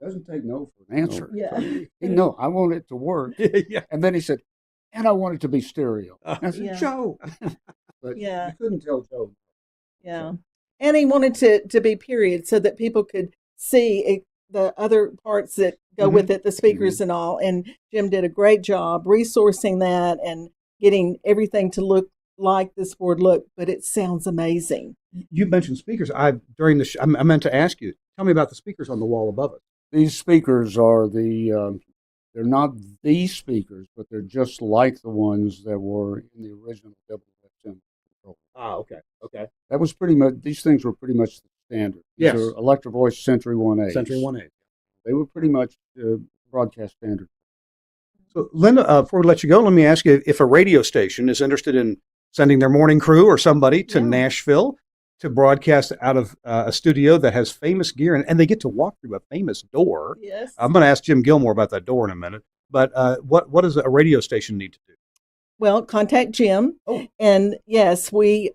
doesn't take no for an answer. Yeah. No, I want it to work. Yeah. And then he said, and I want it to be stereo. And I said, Yeah. Joe. But Yeah. you couldn't tell Joe. Yeah. And he wanted to be period so that people could see the other parts that go with it, the speakers and all. And Jim did a great job resourcing that and getting everything to look like this board looked, but it sounds amazing. You mentioned speakers. I meant to ask you. Tell me about the speakers on the wall above it. These speakers are they're not the speakers, but they're just like the ones that were in the original WFM control. Okay. That was pretty much, these things were pretty much the standard. These are Electro Voice Century 1A. Century 1A. They were pretty much broadcast standard. So, Linda, before we let you go, let me ask you if a radio station is interested in sending their morning crew or somebody to Nashville to broadcast out of a studio that has famous gear, and they get to walk through a famous door. Yes. I'm going to ask Jim Gilmore about that door in a minute. But what does a radio station need to do? Well, contact Jim. Oh. And yes, we're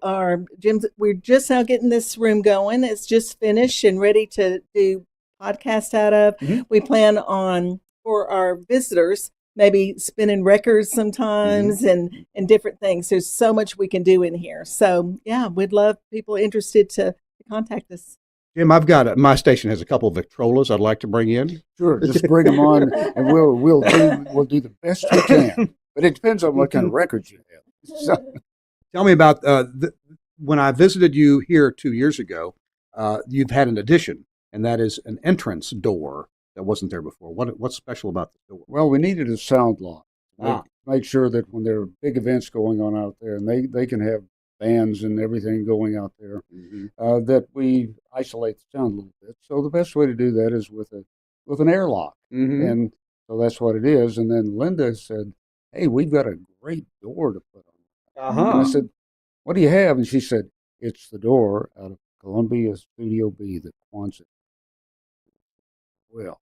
just now getting this room going. It's just finished and ready to do podcast out of. We plan on, for our visitors, maybe spinning records sometimes and different things. There's so much we can do in here. So yeah, we'd love people interested to contact us. Jim, I've got my station has a couple of Victrolas I'd like to bring in. Sure, just bring them on, and we'll do the best we can. But it depends on what kind of records you have. So, tell me about when I visited you here 2 years ago. You've had an addition, and that is an entrance door that wasn't there before. What's special about the door? well, we needed a sound lock. Make sure that when there are big events going on out there, and they can have bands and everything going out there, that we isolate the sound a little bit. So the best way to do that is with an airlock, and so that's what it is. And then Linda said, "Hey, we've got a great door to put on." And I said, "What do you have?" And she said, "It's the door out of Columbia Studio B, the Quonset." Well,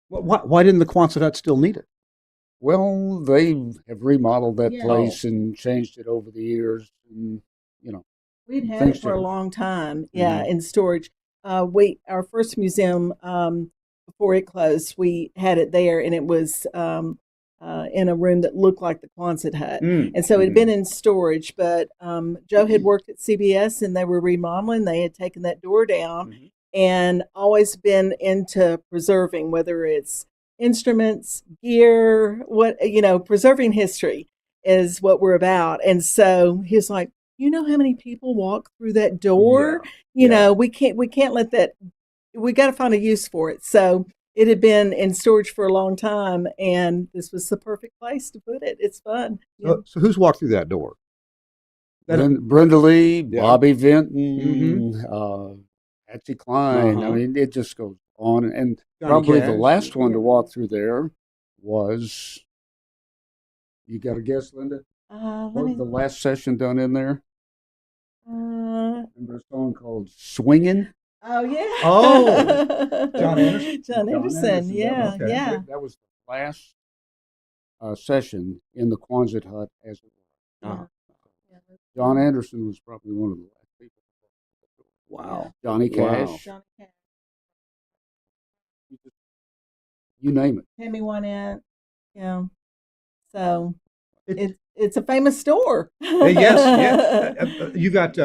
Why didn't the Quonset still need it? well, they have remodeled that Yeah. place and changed it over the years, and We'd had Thanks, it for a Jim. long time, in storage. Our first museum, before it closed, we had it there, and it was in a room that looked like the Quonset hut. Mm. And so it had been in storage, but Joe had worked at CBS and they were remodeling. They had taken that door down and always been into preserving, whether it's instruments, gear, preserving history is what we're about. And so he was like, you know how many people walk through that door? We can't let that, we got to find a use for it. So it had been in storage for a long time, and this was the perfect place to put it. It's fun. So who's walked through that door? Brenda Lee, Yeah. Bobby Vinton, Patsy Cline. I mean, it just goes on. And Johnny probably Cash. the last one to walk through there was, you got a guess, Linda? What was the last session done in there? Remember a song called Swingin'? Oh, yeah. Oh, John Anderson? John Anderson, yeah, okay. yeah. That was the last session in the Quonset hut as it was. John Anderson was probably one of the last people. Wow. Johnny Cash. Johnny Cash. You name it. Tammy Wynette. Yeah. So it's a famous store. Yes. You've got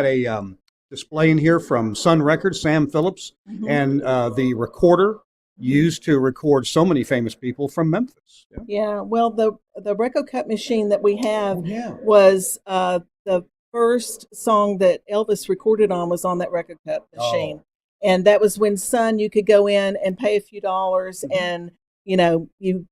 a display in here from Sun Records, Sam Phillips, and the recorder used to record so many famous people from Memphis. Yeah. Well, the Reco Cut machine that we have was the first song that Elvis recorded on was on that Reco Cut machine. And that was when Sun, you could go in and pay a few dollars and, you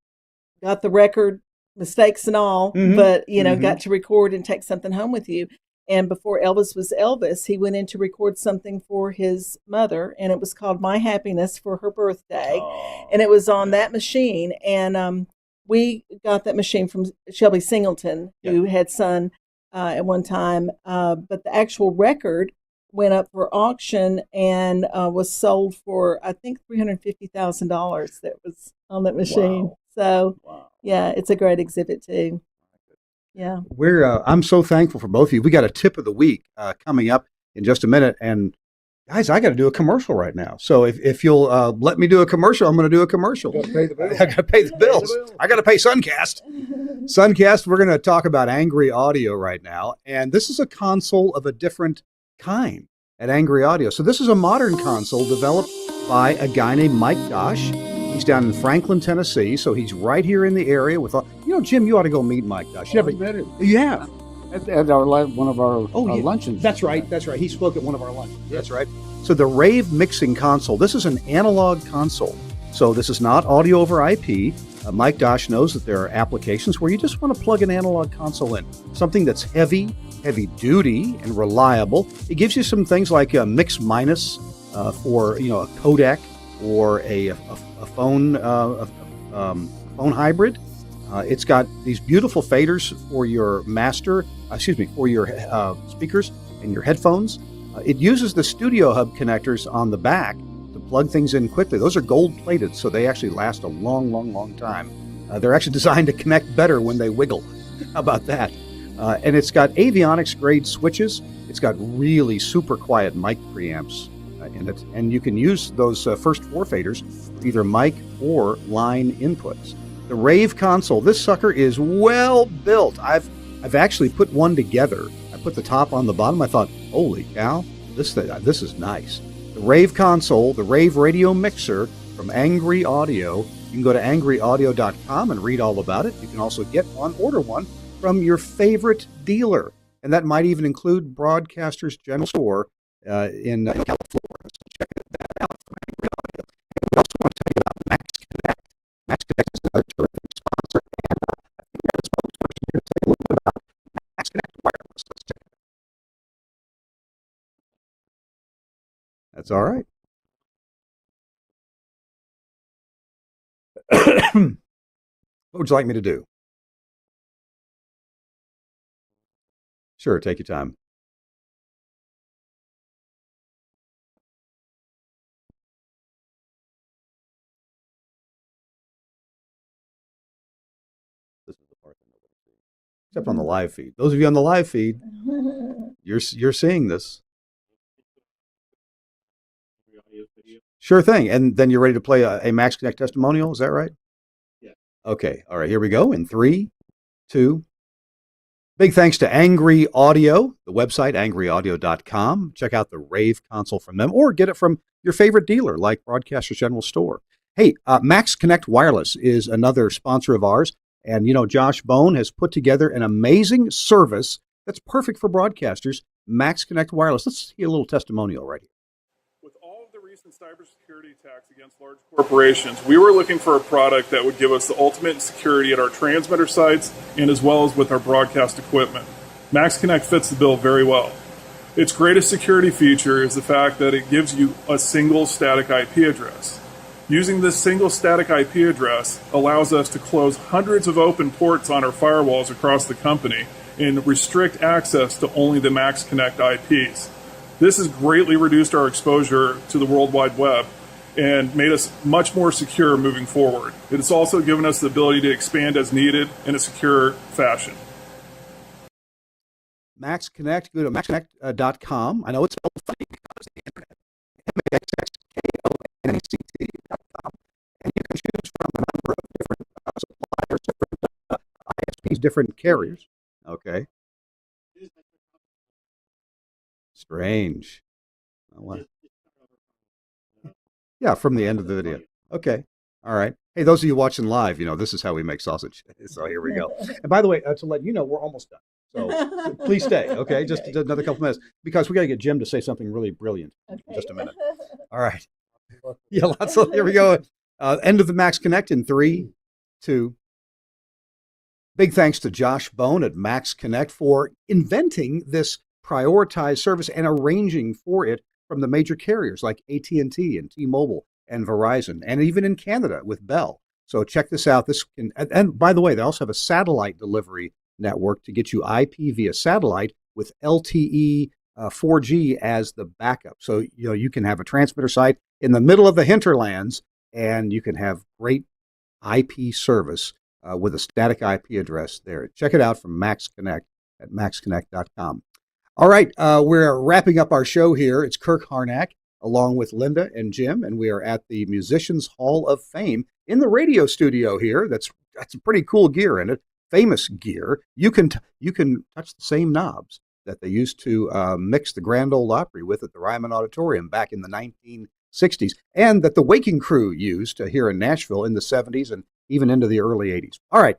got the record, mistakes and all, but, got to record and take something home with you. And before Elvis was Elvis, he went in to record something for his mother, and it was called My Happiness for her birthday. And it was on that machine. And we got that machine from Shelby Singleton, who had Sun at one time. But the actual record went up for auction and was sold for, I think, $350,000 that was on that machine. Wow. So, yeah, it's a great exhibit, too. Yeah. I'm so thankful for both of you. We got a tip of the week coming up in just a minute. And guys, I got to do a commercial right now. So if you'll let me do a commercial, I'm going to do a commercial. I got to pay the bills. I got to pay Suncast. Suncast, we're going to talk about Angry Audio right now. And this is a console of a different kind at Angry Audio. So this is a modern console developed by a guy named Mike Dosh. He's down in Franklin, Tennessee, so he's right here in the area with all. Jim, you ought to go meet Mike Dosh. You have at one of our luncheons. That's right. He spoke at one of our luncheons. That's right. So the Rave mixing console. This is an analog console. So this is not audio over IP. Mike Dosh knows that there are applications where you just want to plug an analog console in, something that's heavy duty, and reliable. It gives you some things like a mix minus for a codec or a phone phone hybrid. It's got these beautiful faders for your for your speakers and your headphones. It uses the Studio Hub connectors on the back to plug things in quickly. Those are gold plated, so they actually last a long time. They're actually designed to connect better when they wiggle. How about that? And it's got avionics grade switches. It's got really super quiet mic preamps in it, and you can use those first four faders for either mic or line inputs. The Rave console, this sucker is well built. I've actually put one together. I put the top on the bottom. I thought, holy cow, this is nice. The Rave console, the Rave radio mixer from Angry Audio. You can go to angryaudio.com and read all about it. You can also order one from your favorite dealer, and that might even include Broadcasters General Store in California. So check that out from Angry Audio. And we also want to tell you about Max Connect. Max Connect is another terrific sponsor, and I think we have a spokesperson here to tell you a little bit about Max Connect Wireless. Let's check it out. That's all right. What would you like me to do? Sure, take your time. This is the part that nobody sees, except on the live feed. Those of you on the live feed, you're seeing this. Sure thing. And then you're ready to play a Max Connect testimonial. Is that right? Yeah. Okay. All right. Here we go. In 3, 2. Big thanks to Angry Audio, the website, angryaudio.com. Check out the Rave console from them or get it from your favorite dealer like Broadcasters General Store. Hey, Max Connect Wireless is another sponsor of ours. And, Josh Bone has put together an amazing service that's perfect for broadcasters, Max Connect Wireless. Let's see a little testimonial right here. With all of the recent cybersecurity attacks against large corporations, we were looking for a product that would give us the ultimate security at our transmitter sites and as well as with our broadcast equipment. Max Connect fits the bill very well. Its greatest security feature is the fact that it gives you a single static IP address. Using this single static IP address allows us to close hundreds of open ports on our firewalls across the company and restrict access to only the Max Connect IPs. This has greatly reduced our exposure to the World Wide Web and made us much more secure moving forward. It has also given us the ability to expand as needed in a secure fashion. Max Connect, go to maxconnect.com. I know it's spelled funny because the internet. maxconnect.com. And you can choose from a number of different suppliers, different ISPs, different carriers. Okay. Strange. Yeah, from the end of the video. Okay. All right. Hey, those of you watching live, this is how we make sausage. So here we go. And by the way, to let you know, we're almost done. So please stay, okay? Just another couple minutes because we got to get Jim to say something really brilliant in just a minute. All right. Yeah, lots of, here we go. End of the Max Connect in 3, 2. Big thanks to Josh Bone at Max Connect for inventing this prioritized service and arranging for it from the major carriers like AT&T and T-Mobile and Verizon, and even in Canada with Bell. So check this out. This can, and by the way, they also have a satellite delivery network to get you IP via satellite with LTE 4G as the backup. So you can have a transmitter site in the middle of the hinterlands, and you can have great IP service with a static IP address there. Check it out from Max Connect at maxconnect.com. All right, we're wrapping up our show here. It's Kirk Harnack along with Linda and Jim, and we are at the Musicians Hall of Fame in the radio studio here. That's a pretty cool gear in it, famous gear. You can touch the same knobs that they used to mix the Grand Ole Opry with at the Ryman Auditorium back in the 1960s, and that the Waking Crew used here in Nashville in the 70s and even into the early 80s. All right,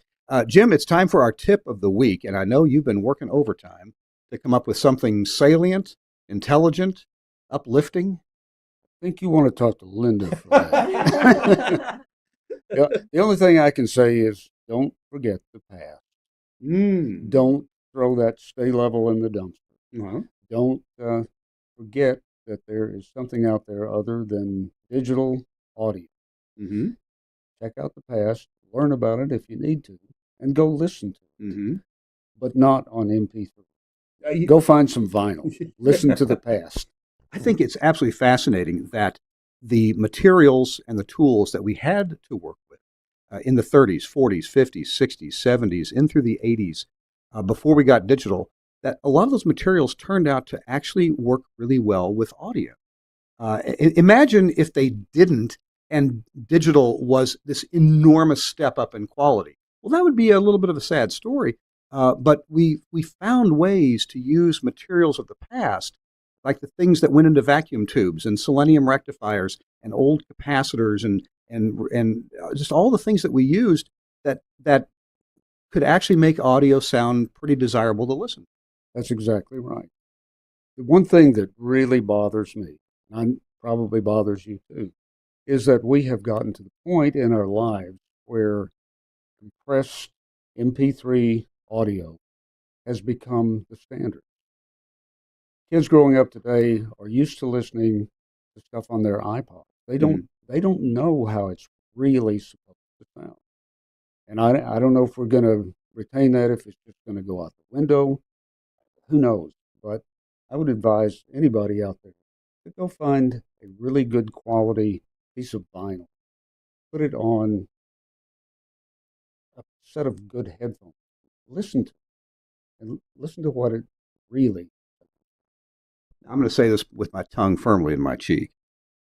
Jim, it's time for our tip of the week, and I know you've been working overtime to come up with something salient, intelligent, uplifting. I think you want to talk to Linda for that. The only thing I can say is don't forget the past. Don't throw that stay level in the dumpster. Don't forget that there is something out there other than digital audio. Check out the past, learn about it if you need to, and go listen to it, but not on MP3. Go find some vinyl. Listen to the past. I think it's absolutely fascinating that the materials and the tools that we had to work with in the 30s, 40s, 50s, 60s, 70s, in through the 80s, before we got digital, that a lot of those materials turned out to actually work really well with audio. Imagine if they didn't and digital was this enormous step up in quality. Well, that would be a little bit of a sad story. But we found ways to use materials of the past, like the things that went into vacuum tubes and selenium rectifiers and old capacitors and just all the things that we used that could actually make audio sound pretty desirable to listen. That's exactly right. The one thing that really bothers me, and probably bothers you too, is that we have gotten to the point in our lives where compressed MP3 audio has become the standard. Kids growing up today are used to listening to stuff on their iPod. They don't know how it's really supposed to sound. And I don't know if we're going to retain that, if it's just going to go out the window. Who knows? But I would advise anybody out there to go find a really good quality piece of vinyl. Put it on a set of good headphones. Listen to it, and listen to what it really. I'm going to say this with my tongue firmly in my cheek.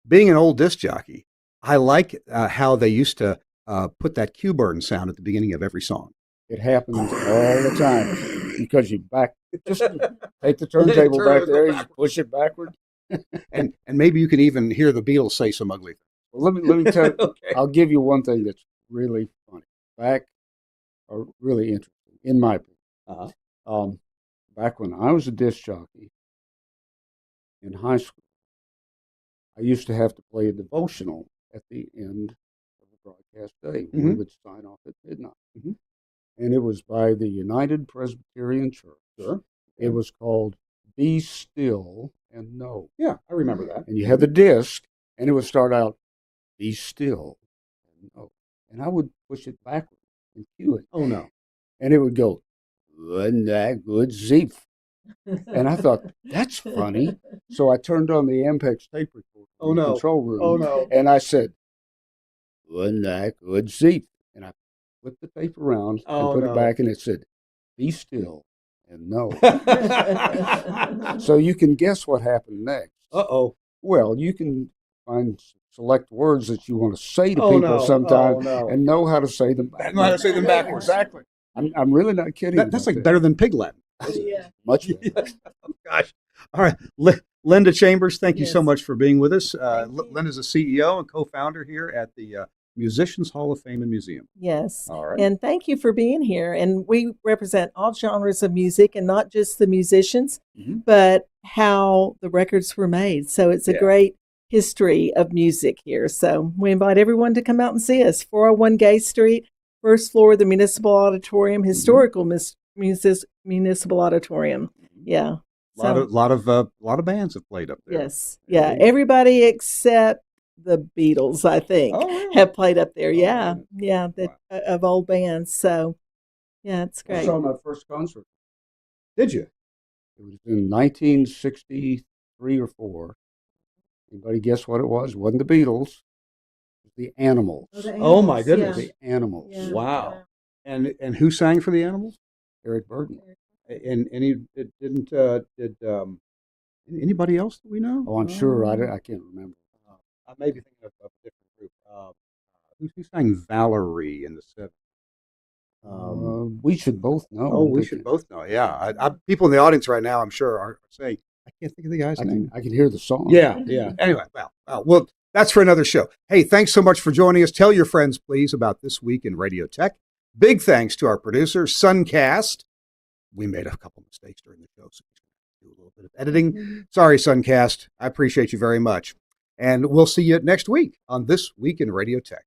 Being an old disc jockey, I like how they used to put that cue burn sound at the beginning of every song. It happens all the time because you just take the turntable back there, you push it backward. And maybe you can even hear the Beatles say some ugly things. Well, let me tell you, Okay. I'll give you one thing that's really funny. Or really interesting, in my opinion. Uh-huh. Back when I was a disc jockey in high school, I used to have to play a devotional at the end of the broadcast day. We Mhm. would sign off at midnight. Mhm. And it was by the United Presbyterian Church. Sure. It was called Be Still and Know. Yeah, I remember that. And you had the disc, and it would start out, Be Still and Know. And I would push it backward and cue it. Oh, no. And it would go, Wasn't that good, Zeep? And I thought, that's funny. So I turned on the Ampex tape recorder Oh, in the no. control room. Oh, no. And I said, Wasn't that good, Zeep? And I flipped the tape around Oh, and put no. it back, and it said, Be still and know. So you can guess what happened next. Uh-oh. Well, you can find select words that you want to say to Oh, people no. sometimes Oh, no. and know how to say them backwards. Know how to say them backwards. Exactly. I'm really not kidding. That's about like that. better than Pig Latin. Yeah. Much better. Oh, gosh. All right. Linda Chambers, thank you so Yes. much for being with us. Thank you. Linda's a CEO and co-founder here at the Musicians Hall of Fame and Museum. Yes. All right. And thank you for being here. And we represent all genres of music and not just the musicians, Mhm. but how the records were made. So it's a Yeah. great history of music here. So we invite everyone to come out and see us. 401 Gay Street, first floor of the Municipal Auditorium, historical Municipal Auditorium. Yeah. A lot of bands have played up there. Yes. Yeah. Everybody except the Beatles, I think, Oh, really? have played up there. Yeah. goodness. Yeah. Of old bands. So, yeah, it's I great. saw my first concert. Did you? It was in 1963 or 4. Anybody guess what it was? It wasn't the Beatles. It was the Animals. Oh, my goodness. The Animals. Yeah. Wow. And who sang for the Animals? Eric Burden. And he didn't anybody else that we know? Oh, I'm sure. I can't remember. I may be thinking of a different group. Who sang Valerie in the 70s? We should both know. Oh, we should both know. Yeah, people in the audience right now, I'm sure, are saying, "I can't think of the guy's name." I can hear the song. Yeah, yeah. Anyway, well, that's for another show. Hey, thanks so much for joining us. Tell your friends, please, about This Week in Radio Tech. Big thanks to our producer, Suncast. We made a couple mistakes during the show, so we're going to do a little bit of editing. Sorry, Suncast. I appreciate you very much. And we'll see you next week on This Week in Radio Tech.